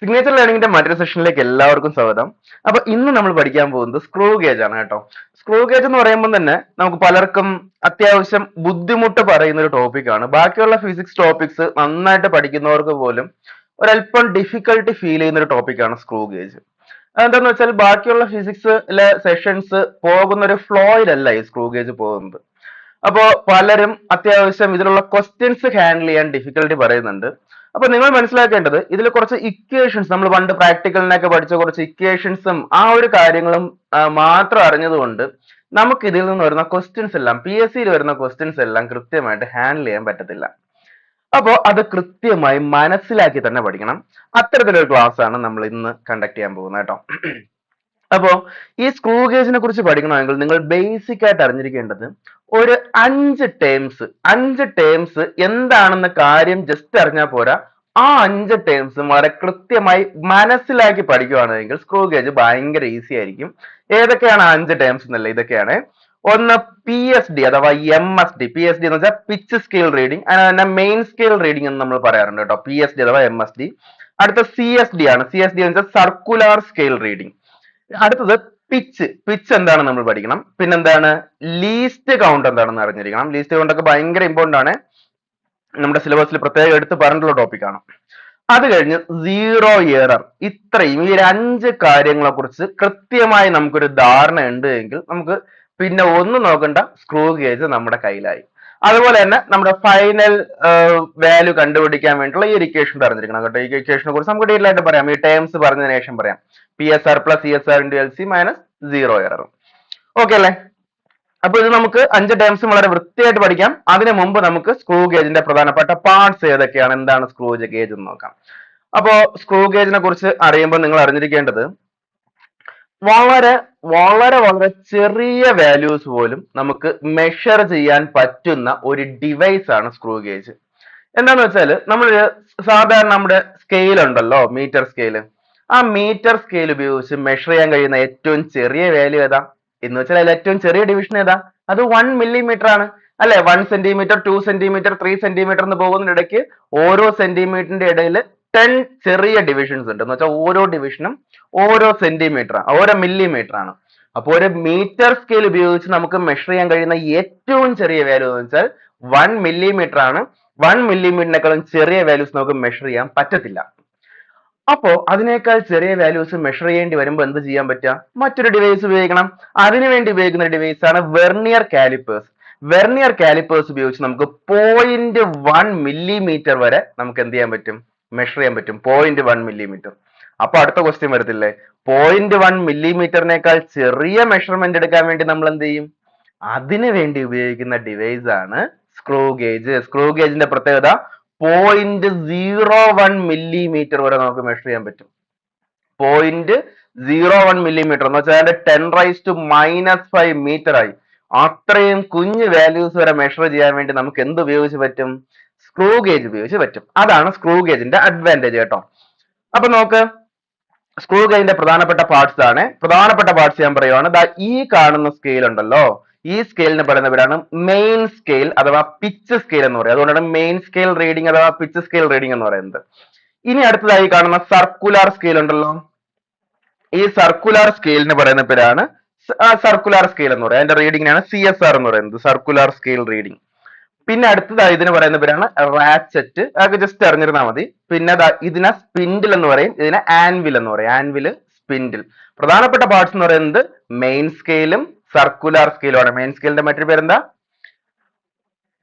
Signature ലേണിംഗിന്റെ മറ്റൊരു സെഷനിലേക്ക് എല്ലാവർക്കും സ്വാഗതം. അപ്പൊ ഇന്ന് നമ്മൾ പഠിക്കാൻ പോകുന്നത് സ്ക്രൂ ഗേജ് ആണ് കേട്ടോ. സ്ക്രൂ ഗേജ് എന്ന് പറയുമ്പോൾ തന്നെ നമുക്ക് പലർക്കും അത്യാവശ്യം ബുദ്ധിമുട്ട് പറയുന്ന ഒരു ടോപ്പിക്കാണ്. ബാക്കിയുള്ള ഫിസിക്സ് ടോപ്പിക്സ് നന്നായിട്ട് പഠിക്കുന്നവർക്ക് പോലും ഒരല്പം ഡിഫിക്കൽട്ടി ഫീൽ ചെയ്യുന്ന ഒരു ടോപ്പിക്കാണ് സ്ക്രൂ ഗേജ്. അതെന്താന്ന് വെച്ചാൽ ബാക്കിയുള്ള ഫിസിക്സിലെ സെഷൻസ് പോകുന്ന ഒരു ഫ്ലോയിലല്ല ഈ സ്ക്രൂ ഗേജ് പോകുന്നത്. അപ്പോ പലരും അത്യാവശ്യം ഇതിലുള്ള ക്വസ്റ്റ്യൻസ് ഹാൻഡിൽ ചെയ്യാൻ ഡിഫിക്കൽട്ടി പറയുന്നുണ്ട്. അപ്പൊ നിങ്ങൾ മനസ്സിലാക്കേണ്ടത് ഇതിൽ കുറച്ച് ഇക്വേഷൻസ് നമ്മൾ പണ്ട് പ്രാക്ടിക്കലിനൊക്കെ പഠിച്ച കുറച്ച് ഇക്വേഷൻസും ആ ഒരു കാര്യങ്ങളും മാത്രം അറിഞ്ഞതുകൊണ്ട് നമുക്ക് ഇതിൽ നിന്ന് വരുന്ന ക്വസ്റ്റ്യൻസ് എല്ലാം PSCയിൽ വരുന്ന ക്വസ്റ്റ്യൻസ് എല്ലാം കൃത്യമായിട്ട് ഹാൻഡിൽ ചെയ്യാൻ പറ്റത്തില്ല. അപ്പോൾ അത് കൃത്യമായി മനസ്സിലാക്കി തന്നെ പഠിക്കണം. അത്തരത്തിലൊരു ക്ലാസ് ആണ് നമ്മൾ ഇന്ന് കണ്ടക്ട് ചെയ്യാൻ പോകുന്നത് കേട്ടോ. അപ്പോ ഈ സ്ക്രൂ ഗേജിനെ കുറിച്ച് പഠിക്കണമെങ്കിൽ നിങ്ങൾ ബേസിക് ആയിട്ട് അറിഞ്ഞിരിക്കേണ്ടത് ഒരു അഞ്ച് ടേംസ് എന്താണെന്ന കാര്യം ജസ്റ്റ് അറിഞ്ഞാൽ പോരാ. ആ 5 ടേംസ് വളരെ കൃത്യമായി മനസ്സിലാക്കി പഠിക്കുകയാണെങ്കിൽ സ്ക്രൂ ഗേജ് ഭയങ്കര ഈസി ആയിരിക്കും. ഏതൊക്കെയാണ് ആ 5 ടേംസ് എന്നല്ല, ഇതൊക്കെയാണ്. ഒന്ന് PSD അഥവാ MSD. PSD എന്ന് വെച്ചാൽ പിച്ച് സ്കെയിൽ റീഡിംഗ്, അതിന് തന്നെ മെയിൻ സ്കെയിൽ റീഡിംഗ് എന്ന് നമ്മൾ പറയാറുണ്ട് കേട്ടോ. PSD അഥവാ MSD. അടുത്ത CSD ആണ്. CSD എന്ന് വെച്ചാൽ സർക്കുലാർ സ്കെയിൽ റീഡിംഗ്. അടുത്തത് പിച്ച് എന്താണെന്ന് നമ്മൾ പഠിക്കണം. പിന്നെന്താണ് ലീസ്റ്റ് കൗണ്ട് എന്താണെന്ന് അറിഞ്ഞിരിക്കണം. ലീസ്റ്റ് കൗണ്ട് ഒക്കെ ഭയങ്കര ഇമ്പോർട്ടന്റ് ആണ്, നമ്മുടെ സിലബസിൽ പ്രത്യേകം എടുത്ത് പറഞ്ഞിട്ടുള്ള ടോപ്പിക്കാണ്. അത് കഴിഞ്ഞ് സീറോ എറർ. ഇത്രയും ഈ 5 കാര്യങ്ങളെ കുറിച്ച് കൃത്യമായി നമുക്കൊരു ധാരണ ഉണ്ട് എങ്കിൽ നമുക്ക് പിന്നെ ഒന്നും നോക്കണ്ട, സ്ക്രൂ ഗേജ് നമ്മുടെ കയ്യിലായി. അതുപോലെ തന്നെ നമ്മുടെ ഫൈനൽ വാല്യൂ കണ്ടുപിടിക്കാൻ വേണ്ടിയിട്ടുള്ള ഈ ഒരു ഇക്വേഷൻ അറിഞ്ഞിരിക്കണം കേട്ടോ. ഈ ഇക്വേഷനെ കുറിച്ച് നമുക്ക് ഡീറ്റെയിൽ ആയിട്ട് പറയാം, ഈ ടേംസ് പറഞ്ഞതിന് ശേഷം പറയാം. PSR plus CSR into LC minus zero error. Okay അല്ലേ? അപ്പൊ ഇത് നമുക്ക് 5 ടേംസും വളരെ വൃത്തിയായിട്ട് പഠിക്കാം. അതിനു മുമ്പ് നമുക്ക് സ്ക്രൂ ഗേജിന്റെ പ്രധാനപ്പെട്ട പാർട്സ് ഏതൊക്കെയാണ്, എന്താണ് സ്ക്രൂ ഗേജ് എന്ന് നോക്കാം. അപ്പോ സ്ക്രൂ ഗേജിനെ കുറിച്ച് അറിയുമ്പോൾ നിങ്ങൾ അറിഞ്ഞിരിക്കേണ്ടത് വളരെ വളരെ വളരെ ചെറിയ വാല്യൂസ് പോലും നമുക്ക് മെഷർ ചെയ്യാൻ പറ്റുന്ന ഒരു ഡിവൈസ് ആണ് സ്ക്രൂ ഗേജ്. എന്താന്ന് വെച്ചാൽ നമ്മൾ സാധാരണ നമ്മുടെ സ്കെയിൽ ഉണ്ടല്ലോ, മീറ്റർ സ്കെയിൽ. ആ മീറ്റർ സ്കെയിൽ ഉപയോഗിച്ച് മെഷർ ചെയ്യാൻ കഴിയുന്ന ഏറ്റവും ചെറിയ വാല്യൂ ഏതാ എന്ന് വെച്ചാൽ അതിൽ ഏറ്റവും ചെറിയ ഡിവിഷൻ ഏതാ? അത് 1 മില്ലിമീറ്റർ ആണ് അല്ലെ. 1 സെന്റിമീറ്റർ, 2 സെന്റിമീറ്റർ, 3 സെന്റിമീറ്റർ എന്ന് പോകുന്നതിനിടയ്ക്ക് ഓരോ സെന്റിമീറ്ററിന്റെ ഇടയിൽ 10 ചെറിയ ഡിവിഷൻസ് ഉണ്ട്. എന്ന് വെച്ചാൽ ഓരോ ഡിവിഷനും ഓരോ സെന്റിമീറ്റർ, ഓരോ മില്ലിമീറ്റർ ആണ്. അപ്പോൾ ഒരു മീറ്റർ സ്കെയിൽ ഉപയോഗിച്ച് നമുക്ക് മെഷർ ചെയ്യാൻ കഴിയുന്ന ഏറ്റവും ചെറിയ വാല്യൂ എന്ന് വെച്ചാൽ 1 മില്ലിമീറ്റർ ആണ്. 1 മില്ലിമീറ്ററിനേക്കാളും ചെറിയ വാല്യൂസ് നമുക്ക് മെഷർ ചെയ്യാൻ പറ്റത്തില്ല. അപ്പോ അതിനേക്കാൾ ചെറിയ വാല്യൂസ് മെഷർ ചെയ്യേണ്ടി വരുമ്പോൾ എന്ത് ചെയ്യാൻ പറ്റുക? മറ്റൊരു ഡിവൈസ് ഉപയോഗിക്കണം. അതിനുവേണ്ടി ഉപയോഗിക്കുന്ന ഡിവൈസ് ആണ് വെർനിയർ കാലിപ്പേഴ്സ്. വെർനിയർ കാലിപ്പേഴ്സ് ഉപയോഗിച്ച് നമുക്ക് 0.1 മില്ലിമീറ്റർ വരെ നമുക്ക് എന്ത് ചെയ്യാൻ പറ്റും? മെഷർ ചെയ്യാൻ പറ്റും. 0.1 മില്ലിമീറ്റർ. അപ്പൊ അടുത്ത ക്വസ്റ്റ്യൻ വരത്തില്ലേ, 0.1 മില്ലിമീറ്ററിനേക്കാൾ ചെറിയ മെഷർമെന്റ് എടുക്കാൻ വേണ്ടി നമ്മൾ എന്ത് ചെയ്യും? അതിനു വേണ്ടി ഉപയോഗിക്കുന്ന ഡിവൈസ് ആണ് സ്ക്രൂ ഗേജ്. സ്ക്രൂ ഗേജിന്റെ പ്രത്യേകത 0.01 മില്ലിമീറ്റർ വരെ നമുക്ക് മെഷർ ചെയ്യാൻ പറ്റും. 0.01 മില്ലിമീറ്റർ എന്ന് വെച്ചാൽ അതിന്റെ 10⁻⁻5 മീറ്റർ ആയി. അത്രയും കുഞ്ഞു വാല്യൂസ് വരെ മെഷർ ചെയ്യാൻ വേണ്ടി നമുക്ക് എന്ത് ഉപയോഗിച്ച് പറ്റും? സ്ക്രൂ ഗേജ് ഉപയോഗിച്ച് പറ്റും. അതാണ് സ്ക്രൂ ഗേജിന്റെ അഡ്വാൻറ്റേജ് കേട്ടോ. അപ്പൊ നോക്ക്, സ്ക്രൂ ഗേജിന്റെ പ്രധാനപ്പെട്ട പാർട്സ് ആണ്. പ്രധാനപ്പെട്ട പാർട്സ് ഞാൻ പറയുവാണ്. ഈ കാണുന്ന സ്കെയിൽ ഉണ്ടല്ലോ, ഈ സ്കെയിലിന് പറയുന്ന പേരാണ് മെയിൻ സ്കെയിൽ അഥവാ പിച്ച് സ്കെയിൽ എന്ന് പറയുന്നത്. അതുകൊണ്ടാണ് മെയിൻ സ്കെയിൽ റീഡിംഗ് അഥവാ പിച്ച് സ്കെയിൽ റീഡിംഗ് എന്ന് പറയുന്നത്. ഇനി അടുത്തതായി കാണുന്ന സർക്കുലാർ സ്കെയിൽ ഉണ്ടല്ലോ, ഈ സർക്കുലാർ സ്കെയിലിന് പറയുന്ന പേരാണ് സർക്കുലാർ സ്കെയിൽ എന്ന് പറയുന്നത്. അതിന്റെ റീഡിംഗിനാണ് CSR എന്ന് പറയുന്നത്, സർക്കുലാർ സ്കെയിൽ റീഡിംഗ്. പിന്നെ അടുത്തതായി ഇതിന് പറയുന്ന പേരാണ് റാച്ചറ്റ്. അതൊക്കെ ജസ്റ്റ് അറിഞ്ഞിരുന്നാൽ മതി. പിന്നെ ഇതിനെ സ്പിൻഡിൽ എന്ന് പറയും, ഇതിനെ ആൻവിൽ എന്ന് പറയും. Anvil, spindle. പ്രധാനപ്പെട്ട പാർട്സ് എന്ന് പറയുന്നത് മെയിൻ സ്കെയിലും സർക്കുലാർ സ്കെയിലും ആണ്. മെയിൻ സ്കെയിലിന്റെ മറ്റൊരു പേരെന്താ?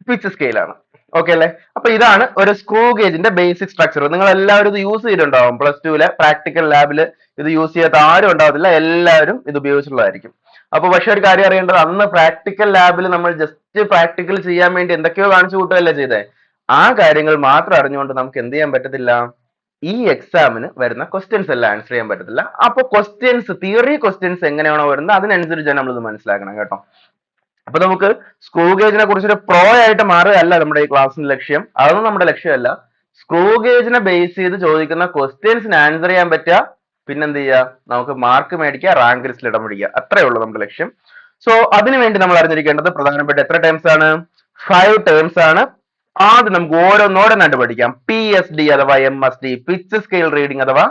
പിച്ച് സ്കെയിൽ ആണ്. ഓക്കെ അല്ലേ? അപ്പൊ ഇതാണ് ഒരു സ്ക്രൂ ഗേജിന്റെ ബേസിക് സ്ട്രക്ചർ. നിങ്ങൾ എല്ലാവരും ഇത് യൂസ് ചെയ്തിട്ടുണ്ടാവും. +2 പ്രാക്ടിക്കൽ ലാബിൽ ഇത് യൂസ് ചെയ്യാത്ത ആരും ഉണ്ടാവത്തില്ല, എല്ലാവരും ഇത് ഉപയോഗിച്ചിട്ടുള്ളതായിരിക്കും. അപ്പൊ പക്ഷെ ഒരു കാര്യം അറിയേണ്ടത്, അന്ന് പ്രാക്ടിക്കൽ ലാബിൽ നമ്മൾ ജസ്റ്റ് പ്രാക്ടിക്കൽ ചെയ്യാൻ വേണ്ടി എന്തൊക്കെയോ കാണിച്ചു കൂട്ടുകയല്ലേ ചെയ്തേ. ആ കാര്യങ്ങൾ മാത്രം അറിഞ്ഞുകൊണ്ട് നമുക്ക് എന്ത് ചെയ്യാൻ പറ്റത്തില്ല? ഈ എക്സാമിന് വരുന്ന ക്വസ്റ്റ്യൻസ് എല്ലാം ആൻസർ ചെയ്യാൻ പറ്റത്തില്ല. അപ്പൊ തിയറി ക്വസ്റ്റ്യൻസ് എങ്ങനെയാണോ വരുന്നത് അതിനനുസരിച്ച് നമ്മൾ ഇത് മനസ്സിലാക്കണം കേട്ടോ. അപ്പൊ നമുക്ക് സ്ക്രൂ ഗേജിനെ കുറിച്ചൊരു പ്രോ ആയിട്ട് മാറുകയല്ല നമ്മുടെ ഈ ക്ലാസ്സിന്റെ ലക്ഷ്യം. അതൊന്നും നമ്മുടെ ലക്ഷ്യമല്ല. സ്ക്രൂ ഗേജിനെ ബേസ് ചെയ്ത് ചോദിക്കുന്ന ക്വസ്റ്റ്യൻസിന് ആൻസർ ചെയ്യാൻ പറ്റുക, പിന്നെന്ത് ചെയ്യുക? നമുക്ക് മാർക്ക് മേടിക്കുക, റാങ്ക് ലിസ്റ്റിൽ ഇടം പിടിക്കുക. അത്രേ ഉള്ളൂ നമ്മുടെ ലക്ഷ്യം. സോ അതിനുവേണ്ടി നമ്മൾ അറിഞ്ഞിരിക്കേണ്ടത് പ്രധാനപ്പെട്ട എത്ര ടേംസ് ആണ്? 5 ടേംസ് ആണ്. ആദ്യം നമുക്ക് ഓരോന്നോരോന്നായിട്ട് പഠിക്കാം. പി എസ് ഡി അഥവാ M S D, pitch scale reading അഥവാ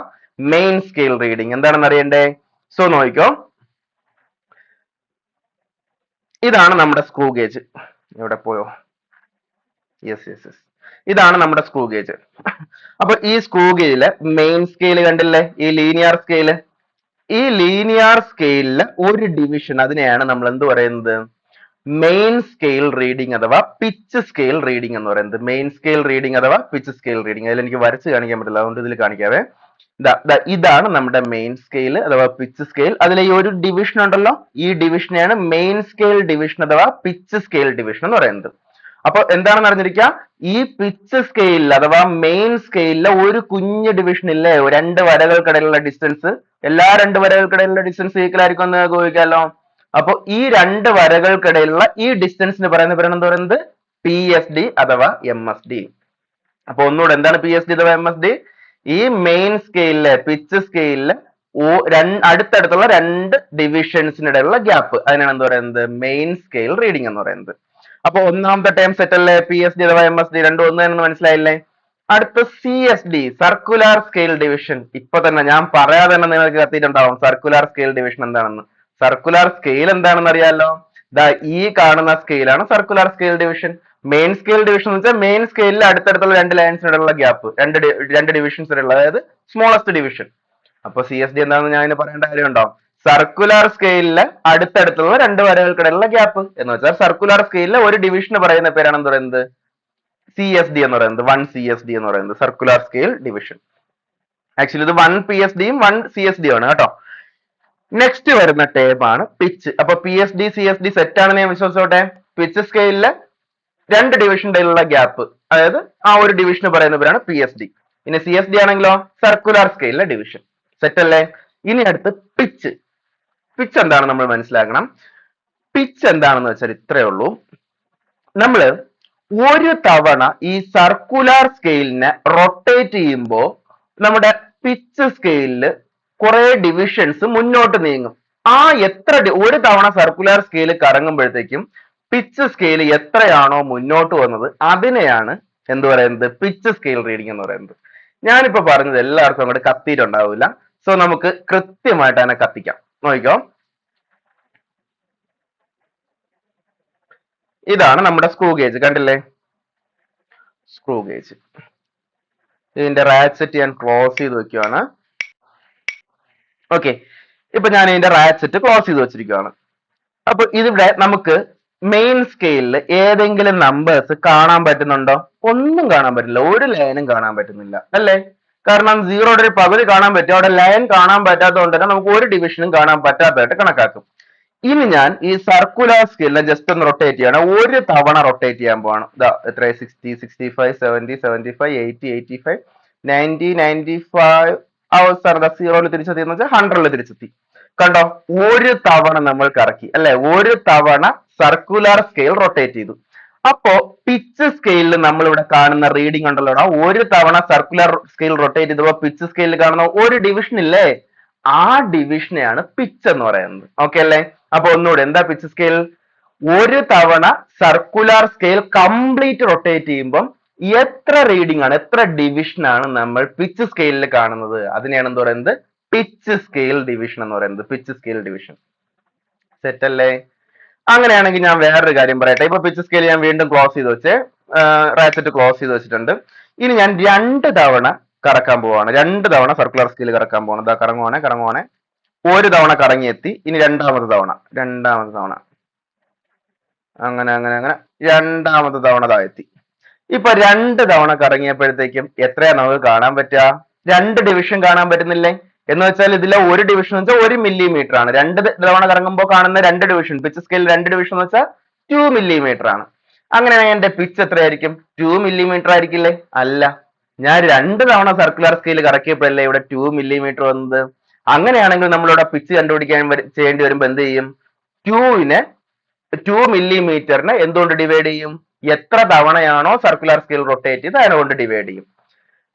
മെയിൻ സ്കെയിൽ റീഡിംഗ് എന്താണെന്ന് അറിയണ്ടേ? സോ നോക്കിക്കോ, ഇതാണ് നമ്മുടെ സ്ക്രൂ ഗേജ്. എവിടെ പോയോ? യെസ് യെസ് യെസ്, ഇതാണ് നമ്മുടെ സ്ക്രൂ ഗേജ്. അപ്പൊ ഈ സ്ക്രൂ ഗേജില് മെയിൻ സ്കെയിൽ കണ്ടില്ലേ, ഈ ലീനിയർ സ്കെയില്, ഈ ലീനിയർ സ്കെയിലില് ഒരു ഡിവിഷൻ, അതിനെയാണ് നമ്മൾ എന്ത് പറയുന്നത്? മെയിൻ സ്കെയിൽ റീഡിംഗ് അഥവാ പിച്ച് സ്കെയിൽ റീഡിംഗ് എന്ന് പറയുന്നത്. മെയിൻ സ്കെയിൽ റീഡിംഗ് അഥവാ പിച്ച് സ്കെയിൽ റീഡിംഗ്. അതിൽ എനിക്ക് വരച്ച് കാണിക്കാൻ പറ്റില്ല, അതുകൊണ്ട് ഇതിൽ കാണിക്കാവേ. ഇതാണ് നമ്മുടെ മെയിൻ സ്കെയിൽ അഥവാ പിച്ച് സ്കെയിൽ. അതിലെ ഈ ഒരു ഡിവിഷൻ ഉണ്ടല്ലോ, ഈ ഡിവിഷനെയാണ് മെയിൻ സ്കെയിൽ ഡിവിഷൻ അഥവാ പിച്ച് സ്കെയിൽ ഡിവിഷൻ എന്ന് പറയുന്നത്. അപ്പൊ എന്താണെന്ന് അറിഞ്ഞിരിക്കുക, ഈ പിച്ച് സ്കെയിലിൽ അഥവാ മെയിൻ സ്കെയിലിലെ ഒരു കുഞ്ഞ് ഡിവിഷൻ ഇല്ലേ, രണ്ട് വരകൾക്കിടയിലുള്ള ഡിസ്റ്റൻസ്, എല്ലാ രണ്ട് വരകൾക്കിടയിലുള്ള ഡിസ്റ്റൻസ് ഈക്വൽ ആയിരിക്കും എന്ന് ചോദിക്കാമല്ലോ. അപ്പൊ ഈ രണ്ട് വരകൾക്കിടയിലുള്ള ഈ ഡിസ്റ്റൻസിന് പറയുന്ന പേരാണ് എന്ത് പറയുന്നത്? പി എസ് ഡി അഥവാ എം എസ് ഡി. അപ്പൊ ഒന്നുകൂടെ, എന്താണ് പി എസ് ഡി അഥവാ എം എസ് ഡി? ഈ മെയിൻ സ്കെയിലിലെ പിച്ച് സ്കെയിലിലെ അടുത്തടുത്തുള്ള രണ്ട് ഡിവിഷൻസിനിടയിലുള്ള ഗ്യാപ്പ്, അതിനാണ് എന്ത് പറയുന്നത്? മെയിൻ സ്കെയിൽ റീഡിംഗ് എന്ന് പറയുന്നത്. അപ്പൊ ഒന്നാമത്തെ ടൈം സെറ്റ് അല്ലേ, പി എസ് ഡി അഥവാ എം എസ് ഡി, രണ്ടും ഒന്ന് തന്നെ മനസ്സിലായില്ലേ? അടുത്ത C S D, circular scale division. ഇപ്പൊ തന്നെ ഞാൻ പറയാതെ തന്നെ നിങ്ങൾക്ക് കത്തിയിട്ടുണ്ടാവും സർക്കുലർ സ്കെയിൽ ഡിവിഷൻ എന്താണെന്ന്. സർക്കുലർ സ്കെയിൽ എന്താണെന്ന് അറിയാലോ? ഈ കാണുന്ന സ്കെയിലാണ് circular scale division. Main scale division എന്ന് വെച്ചാൽ മെയിൻ സ്കെയിലിൽ അടുത്തടുത്തുള്ള രണ്ട് ലൈൻസിനുള്ള ഗ്യാപ്പ്, രണ്ട് ഡിവിഷൻസിലുള്ള, അതായത് സ്മോളസ്റ്റ് ഡിവിഷൻ. അപ്പൊ സി എസ് ഡി എന്താണെന്ന് ഞാൻ ഇതിന് പറയേണ്ട കാര്യമുണ്ടോ? സർക്കുലർ സ്കെയിലിലെ അടുത്തടുത്തുള്ള രണ്ട് വരകൾക്കിടയിലുള്ള ഗ്യാപ്പ് എന്ന് വെച്ചാൽ സർക്കുലർ സ്കെയിലിലെ ഒരു ഡിവിഷന് പറയുന്ന പേരാണ് എന്ത് പറയുന്നത്? സി എസ് ഡി എന്ന് പറയുന്നത്. 1 സി എസ് ഡി എന്ന് പറയുന്നത് സർക്കുലർ സ്കെയിൽ ഡിവിഷൻ. ആക്ച്വലി ഇത് 1 പി എസ് ഡിയും 1 സി എസ് ഡി ആണ് കേട്ടോ. നെക്സ്റ്റ് വരുന്ന ടേം ആണ് പിച്ച്. അപ്പൊ P S D C S D set ആണെന്ന് ഞാൻ വിശ്വസിച്ചോട്ടെ. പിച്ച് സ്കെയിലിലെ രണ്ട് ഡിവിഷന്റെ ഗ്യാപ്പ്, അതായത് ആ ഒരു ഡിവിഷന് പറയുന്ന പേരാണ് പി എസ് ഡി. ഇനി സി എസ് ഡി ആണെങ്കിലോ സർക്കുലർ സ്കെയിലിലെ ഡിവിഷൻ. സെറ്റ് അല്ലേ? ഇനി അടുത്ത് പിച്ച്. പിച്ച് എന്താണ് നമ്മൾ മനസ്സിലാക്കണം. പിച്ച് എന്താണെന്ന് വെച്ചാൽ ഇത്രയേ ഉള്ളൂ. നമ്മള് ഒരു തവണ ഈ സർക്കുലർ സ്കെയിലിനെ റൊട്ടേറ്റ് ചെയ്യുമ്പോൾ നമ്മുടെ പിച്ച് സ്കെയിലില് കുറെ ഡിവിഷൻസ് മുന്നോട്ട് നീങ്ങും. ആ ഒരു തവണ സർക്കുലർ സ്കെയിൽ കറങ്ങുമ്പോഴത്തേക്കും പിച്ച് സ്കെയിൽ എത്രയാണോ മുന്നോട്ട് വന്നത് അതിനെയാണ് എന്ത് പറയുന്നത്? പിച്ച് സ്കെയിൽ റീഡിംഗ് എന്ന് പറയുന്നത്. ഞാനിപ്പോ പറഞ്ഞത് എല്ലാവർക്കും അങ്ങോട്ട് കത്തിയിട്ടുണ്ടാവില്ല. സോ നമുക്ക് കൃത്യമായിട്ട് അതിനെ കത്തിക്കാം. നോക്കിക്കോ, ഇതാണ് നമ്മുടെ സ്ക്രൂ ഗേജ്, കണ്ടില്ലേ? Screw gauge. ഇതിന്റെ റാച്ചറ്റ് ഞാൻ ക്ലോസ് ചെയ്ത് വെക്കുകയാണ്. ഓക്കെ, ഇപ്പൊ ഞാൻ ഇതിന്റെ റാച്ചറ്റ് ക്ലോസ് ചെയ്ത് വെച്ചിരിക്കുകയാണ്. അപ്പൊ ഇതിവിടെ നമുക്ക് മെയിൻ സ്കെയിലിൽ ഏതെങ്കിലും നമ്പേഴ്സ് കാണാൻ പറ്റുന്നുണ്ടോ? ഒന്നും കാണാൻ പറ്റില്ല, ഒരു ലൈനും കാണാൻ പറ്റുന്നില്ല അല്ലേ? കാരണം 0യുടെ ഒരു പകുതി കാണാൻ പറ്റും, അവിടെ ലൈൻ കാണാൻ പറ്റാത്തതുകൊണ്ട് തന്നെ നമുക്ക് ഒരു ഡിവിഷനും കാണാൻ പറ്റാത്തതായിട്ട് കണക്കാക്കും. ഇനി ഞാൻ ഈ സർക്കുലർ സ്കെയിലിനെ ജസ്റ്റ് ഒന്ന് റൊട്ടേറ്റ് ചെയ്യണം. ഒരു തവണ റൊട്ടേറ്റ് ചെയ്യാൻ പോവാണ്. എത്ര? 60, 65, 70, 75, 80, 85, 90, 95. അവസാനം 0യിൽ തിരിച്ചെത്തി എന്ന് വെച്ചാൽ 100ൽ തിരിച്ചെത്തി. കണ്ടോ? ഒരു തവണ നമ്മൾ കറക്കി അല്ലെ? ഒരു തവണ സർക്കുലർ സ്കെയിൽ റൊട്ടേറ്റ് ചെയ്തു. അപ്പോ പിച്ച് സ്കെയിലിൽ നമ്മൾ ഇവിടെ കാണുന്ന റീഡിംഗ് ഉണ്ടല്ലോ, ഒരു തവണ സർക്കുലർ സ്കെയിൽ റൊട്ടേറ്റ് ചെയ്തപ്പോ പിച്ച് സ്കെയിലിൽ കാണുന്ന ഒരു ഡിവിഷൻ ഇല്ലേ, ആ ഡിവിഷനെയാണ് പിച്ച് എന്ന് പറയുന്നത്. ഓക്കെ അല്ലേ? അപ്പൊ ഒന്നുകൂടെ, എന്താ പിച്ച് സ്കെയിൽ? ഒരു തവണ സർക്കുലർ സ്കെയിൽ കംപ്ലീറ്റ് റൊട്ടേറ്റ് ചെയ്യുമ്പോൾ എത്ര റീഡിംഗ് ആണ്, എത്ര ഡിവിഷൻ ആണ് നമ്മൾ പിച്ച് സ്കെയിലിൽ കാണുന്നത്, അതിനെയാണ് എന്ത് പറയുന്നത്? പിച്ച് സ്കെയിൽ ഡിവിഷൻ എന്ന് പറയുന്നത്. Pitch scale division. സെറ്റ് അല്ലേ? അങ്ങനെയാണെങ്കിൽ ഞാൻ വേറൊരു കാര്യം പറയട്ടെ. ഇപ്പൊ പിച്ച് സ്കെയിൽ ഞാൻ വീണ്ടും ക്ലോസ് ചെയ്ത് വെച്ച്, റാച്ചറ്റ് ക്ലോസ് ചെയ്ത് വെച്ചിട്ടുണ്ട്. ഇനി ഞാൻ 2 തവണ കറക്കാൻ പോവാണ്. 2 തവണ സർക്കുലർ സ്കെയിൽ കറക്കാൻ പോവാണ്. ഇതാ കറങ്ങുവാണെ. ഒരു തവണ കറങ്ങിയെത്തി. ഇനി രണ്ടാമത്തെ തവണ അങ്ങനെ രണ്ടാമത്തെ തവണ താഴെത്തി. ഇപ്പൊ 2 തവണ കറങ്ങിയപ്പോഴത്തേക്കും എത്രയാ നമുക്ക് കാണാൻ പറ്റുക? 2 ഡിവിഷൻ കാണാൻ പറ്റുന്നില്ലേ? എന്ന് വെച്ചാൽ ഇതിലെ ഒരു ഡിവിഷൻ എന്ന് വെച്ചാൽ 1 മില്ലിമീറ്റർ ആണ്. 2 തവണ കറങ്ങുമ്പോൾ കാണുന്ന 2 ഡിവിഷൻ, പിച്ച് സ്കെയിൽ 2 ഡിവിഷൻ എന്ന് വെച്ചാൽ 2 മില്ലിമീറ്റർ ആണ്. അങ്ങനെയാണെങ്കിൽ എന്റെ പിച്ച് എത്രയായിരിക്കും? 2 മില്ലിമീറ്റർ ആയിരിക്കില്ലേ? അല്ല, ഞാൻ 2 തവണ സർക്കുലർ സ്കെയിൽ കറക്കിയപ്പോഴല്ലേ ഇവിടെ 2 മില്ലിമീറ്റർ വന്നത്. അങ്ങനെയാണെങ്കിൽ നമ്മളിവിടെ പിച്ച് കണ്ടുപിടിക്കാൻ ചെയ്യേണ്ടി വരുമ്പോൾ എന്ത് ചെയ്യും? 2 മില്ലിമീറ്ററിനെ എന്തുകൊണ്ട് ഡിവൈഡ് ചെയ്യും? എത്ര തവണയാണോ സർക്കുലർ സ്കെയിൽ റൊട്ടേറ്റ് ചെയ്ത് അതിനെ കൊണ്ട് ഡിവൈഡ് ചെയ്യും.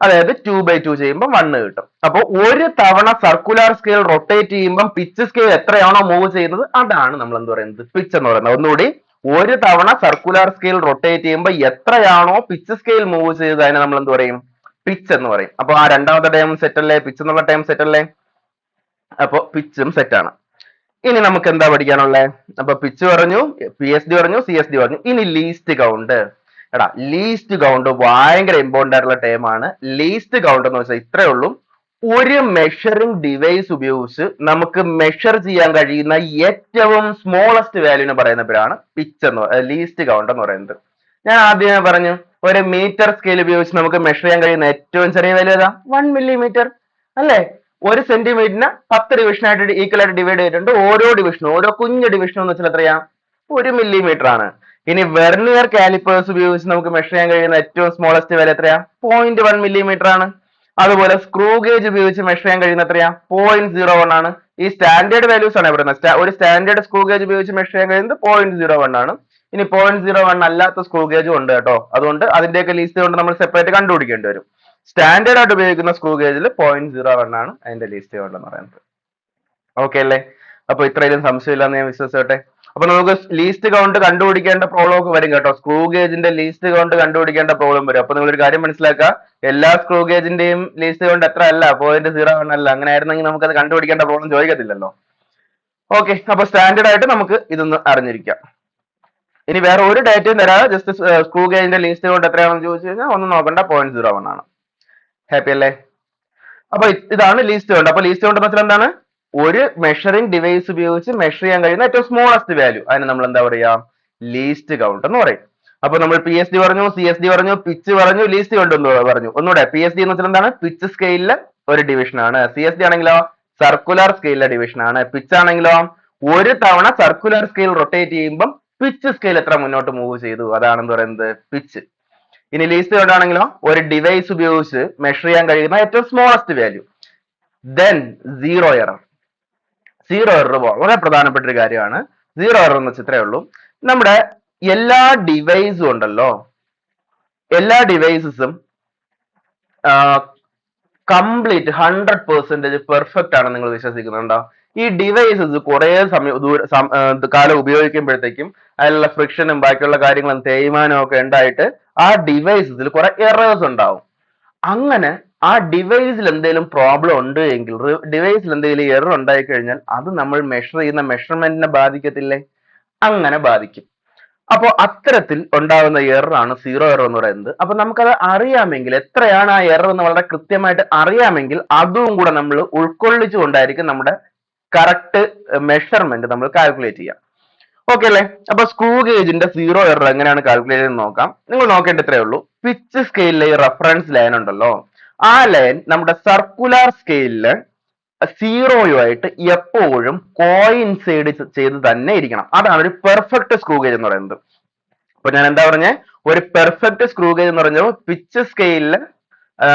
അതായത് 2/2 ചെയ്യുമ്പോൾ 1 കിട്ടും. അപ്പൊ ഒരു തവണ സർക്കുലർ സ്കെയിൽ റൊട്ടേറ്റ് ചെയ്യുമ്പോൾ പിച്ച് സ്കെയിൽ എത്രയാണോ മൂവ് ചെയ്യുന്നത് അതാണ് നമ്മൾ എന്ത് പറയുന്നത്? പിച്ച് എന്ന് പറയുന്നത്. ഒന്നുകൂടി, ഒരു തവണ സർക്കുലർ സ്കെയിൽ റൊട്ടേറ്റ് ചെയ്യുമ്പോൾ എത്രയാണോ പിച്ച് സ്കെയിൽ മൂവ് ചെയ്തത് അതിനെ നമ്മൾ എന്ത് പറയും? പിച്ച് എന്ന് പറയും. അപ്പൊ ആ രണ്ടാമത്തെ ടൈം സെറ്റ് അല്ലേ? പിച്ച് എന്നുള്ള ടൈം സെറ്റ് അല്ലേ? അപ്പൊ പിച്ചും സെറ്റ് ആണ്. ഇനി നമുക്ക് എന്താ പഠിക്കാനുള്ളത്? അപ്പൊ പിച്ച് പറഞ്ഞു, PSD പറഞ്ഞു, CSD പറഞ്ഞു. ഇനി ലീസ്റ്റ് കൗണ്ട്. എടാ ലീസ്റ്റ് കൗണ്ട് ഭയങ്കര ഇമ്പോർട്ടന്റ് ആയിട്ടുള്ള ടൈം ആണ്. ലീസ്റ്റ് കൗണ്ട് എന്ന് വെച്ചാൽ ഇത്രേ ഉള്ളൂ. ഒരു മെഷറിംഗ് ഡിവൈസ് ഉപയോഗിച്ച് നമുക്ക് മെഷർ ചെയ്യാൻ കഴിയുന്ന ഏറ്റവും സ്മോളസ്റ്റ് വാല്യൂനെ പറയുന്ന പേരാണ് പിച്ച് എന്ന് ലീസ്റ്റ് കൗണ്ട് എന്ന് പറയുന്നത്. ഞാൻ ആദ്യമേ പറഞ്ഞു, ഒരു മീറ്റർ സ്കെയിൽ ഉപയോഗിച്ച് നമുക്ക് മെഷർ ചെയ്യാൻ കഴിയുന്ന ഏറ്റവും ചെറിയ വാല്യൂ ഏതാ? 1 മില്ലിമീറ്റർ അല്ലേ? ഒരു സെന്റിമീറ്ററിന് 10 ഡിവിഷൻ ആയിട്ട് ഈക്വൽ ആയിട്ട് ഡിവൈഡ് ചെയ്തിട്ടുണ്ട്. ഓരോ ഡിവിഷനും, ഓരോ കുഞ്ഞു ഡിവിഷനും എന്ന് വെച്ചാൽ എത്രയാ? 1 മില്ലിമീറ്റർ ആണ്. ഇനി വെർനിയർ കാലിപ്പേഴ്സ് ഉപയോഗിച്ച് നമുക്ക് മെഷർ ചെയ്യാൻ കഴിയുന്ന ഏറ്റവും സ്മോളസ്റ്റ് വാല്യൂ എത്രയാ? 0.1 മില്ലിമീറ്റർ ആണ്. അതുപോലെ സ്ക്രൂ ഗേജ് ഉപയോഗിച്ച് മെഷർ ചെയ്യാൻ കഴിയുന്ന എത്രയാ? 0.01 ആണ്. ഈ സ്റ്റാൻഡേർഡ് വാല്യൂസ് ആണ് പറയുന്നത്. ഒരു സ്റ്റാൻഡേർഡ് സ്ക്രൂ ഗേജ് ഉപയോഗിച്ച് മെഷർ ചെയ്യാൻ കഴിയുന്നത് 0.01 ആണ്. ഇനി 0.01 അല്ലാത്ത സ്ക്രൂ ഗേജും ഉണ്ട് കേട്ടോ. അതുകൊണ്ട് അതിന്റെയൊക്കെ ലിസ്റ്റ് കൊണ്ട് നമ്മൾ സെപ്പറേറ്റ് കണ്ടുപിടിക്കേണ്ടി വരും. സ്റ്റാൻഡേർഡ് ആയിട്ട് ഉപയോഗിക്കുന്ന സ്ക്രൂ ഗേജിൽ 0.01 ആണ് അതിന്റെ ലിസ്റ്റ് കൗണ്ട് എന്ന് പറയുന്നത്. ഓക്കെ അല്ലേ? അപ്പൊ ഇത്രയും സംശയമില്ലാന്ന് ഞാൻ വിശ്വസിച്ചോട്ടെ. അപ്പൊ നമുക്ക് ലീസ്റ്റ് കൗണ്ട് കണ്ടുപിടിക്കേണ്ട പ്രോബ്ലം ഒക്കെ വരും കേട്ടോ. സ്ക്രൂ ഗേജിന്റെ ലീസ്റ്റ് കൗണ്ട് കണ്ടുപിടിക്കേണ്ട പ്രോബ്ലം വരും. അപ്പൊ നിങ്ങൾ ഒരു കാര്യം മനസ്സിലാക്കുക, എല്ലാ സ്ക്രൂ ഗേജിന്റെയും ലീസ്റ്റ് കൗണ്ട് എത്ര അല്ല, 0.01 അല്ല. അങ്ങനെ ആയിരുന്നെങ്കിൽ നമുക്ക് അത് കണ്ടുപിടിക്കേണ്ട പ്രോബ്ലം ചോദിക്കത്തില്ലല്ലോ. ഓക്കെ, അപ്പൊ സ്റ്റാൻഡേർഡ് ആയിട്ട് നമുക്ക് ഇതൊന്ന് അറിഞ്ഞിരിക്കാം. ഇനി വേറെ ഒരു ഡേറ്റയും തരാതെ ജസ്റ്റ് സ്ക്രൂ ഗേജിന്റെ ലീസ്റ്റ് കൗണ്ട് എത്രയാണെന്ന് ചോദിച്ചു കഴിഞ്ഞാൽ ഒന്നും നോക്കണ്ട, 0.01 ആണ്. ഹാപ്പി അല്ലേ? അപ്പൊ ഇതാണ് ലീസ്റ്റ് കൗണ്ട്. അപ്പൊ ലീസ്റ്റ് കൗണ്ട് എന്ന് എന്താണ്? ഒരു മെഷറിംഗ് ഡിവൈസ് ഉപയോഗിച്ച് മെഷർ ചെയ്യാൻ കഴിയുന്ന ഏറ്റവും സ്മോളസ്റ്റ് വാല്യൂ, അതിന് നമ്മൾ എന്താ പറയാ? ലീസ്റ്റ് കൗണ്ട് എന്ന് പറയും. അപ്പൊ നമ്മൾ PSD പറഞ്ഞു, CSD പറഞ്ഞു, പിച്ച് പറഞ്ഞു, ലീസ്റ്റ് കൗണ്ട് എന്ന് പറഞ്ഞു. ഒന്നുകൂടെ, PSD എന്ന് വെച്ചാൽ എന്താണ്? പിച്ച് സ്കെയിലിലെ ഒരു ഡിവിഷൻ ആണ്. CSD ആണെങ്കിലോ സർക്കുലർ സ്കെയിലിലെ ഡിവിഷൻ ആണ്. പിച്ച് ആണെങ്കിലോ ഒരു തവണ സർക്കുലർ സ്കെയിൽ റൊട്ടേറ്റ് ചെയ്യുമ്പോൾ പിച്ച് സ്കെയിൽ എത്ര മുന്നോട്ട് മൂവ് ചെയ്തു, അതാണെന്ന് പറയുന്നത് പിച്ച്. ഇനി ലീസ്റ്റ് കൗണ്ട് ആണെങ്കിലോ ഒരു ഡിവൈസ് ഉപയോഗിച്ച് മെഷർ ചെയ്യാൻ കഴിയുന്ന ഏറ്റവും smallest value. Then zero error. Zero error വളരെ പ്രധാനപ്പെട്ട ഒരു കാര്യമാണ്. സീറോ എറർ എന്ന് വെച്ചാൽ ഇത്രയേ ഉള്ളൂ. നമ്മുടെ എല്ലാ ഡിവൈസും ഉണ്ടല്ലോ, എല്ലാ ഡിവൈസസും കംപ്ലീറ്റ് 100% പെർഫെക്റ്റ് ആണ് നിങ്ങൾ വിശ്വസിക്കുന്നുണ്ടോ? ഈ ഡിവൈസസ് കുറെ കാലം ഉപയോഗിക്കുമ്പോഴത്തേക്കും അതിലുള്ള ഫ്രിക്ഷനും ബാക്കിയുള്ള കാര്യങ്ങളും തേയ്മാനവും ഒക്കെ ഉണ്ടായിട്ട് ആ ഡിവൈസസിൽ കുറെ എറേഴ്സ് ഉണ്ടാവും. അങ്ങനെ ആ ഡിവൈസിൽ എന്തെങ്കിലും പ്രോബ്ലം ഉണ്ട് എങ്കിൽ, ഡിവൈസിൽ എന്തെങ്കിലും എറർ ഉണ്ടായി കഴിഞ്ഞാൽ അത് നമ്മൾ മെഷർ ചെയ്യുന്ന മെഷർമെന്റിനെ ബാധിക്കത്തില്ലേ? അങ്ങനെ ബാധിക്കും. അപ്പോൾ അത്തരത്തിൽ ഉണ്ടാകുന്ന എറർ ആണ് സീറോ എറർ എന്ന് പറയുന്നത്. അപ്പൊ നമുക്കത് അറിയാമെങ്കിൽ, എത്രയാണ് ആ എറർ എന്ന് വളരെ കൃത്യമായിട്ട് അറിയാമെങ്കിൽ അതും കൂടെ നമ്മൾ ഉൾക്കൊള്ളിച്ചുകൊണ്ടായിരിക്കും നമ്മുടെ കറക്റ്റ് മെഷർമെന്റ് നമ്മൾ കാൽക്കുലേറ്റ് ചെയ്യാം. ഓക്കെ അല്ലേ? അപ്പൊ സ്ക്രൂ ഗേജിന്റെ സീറോ എറർ എങ്ങനെയാണ് കാൽക്കുലേറ്റ് ചെയ്യുന്നത് നോക്കാം. നിങ്ങൾ നോക്കേണ്ട ഇത്രയേ ഉള്ളൂ. പിച്ച് സ്കെയിലിലെ ഈ റെഫറൻസ് ലൈൻ ഉണ്ടല്ലോ, ആ ലൈൻ നമ്മുടെ സർക്കുലർ സ്കെയിലില് സീറോയുമായിട്ട് എപ്പോഴും കോയിൻസൈഡ് ചെയ്ത് തന്നെ ഇരിക്കണം. അതാണ് ഒരു പെർഫെക്റ്റ് സ്ക്രൂ ഗേജ് എന്ന് പറയുന്നത്. അപ്പൊ ഞാൻ എന്താ പറഞ്ഞേ? ഒരു പെർഫെക്റ്റ് സ്ക്രൂ ഗേജ് എന്ന് പറഞ്ഞാൽ പിച്ച് സ്കെയിലില്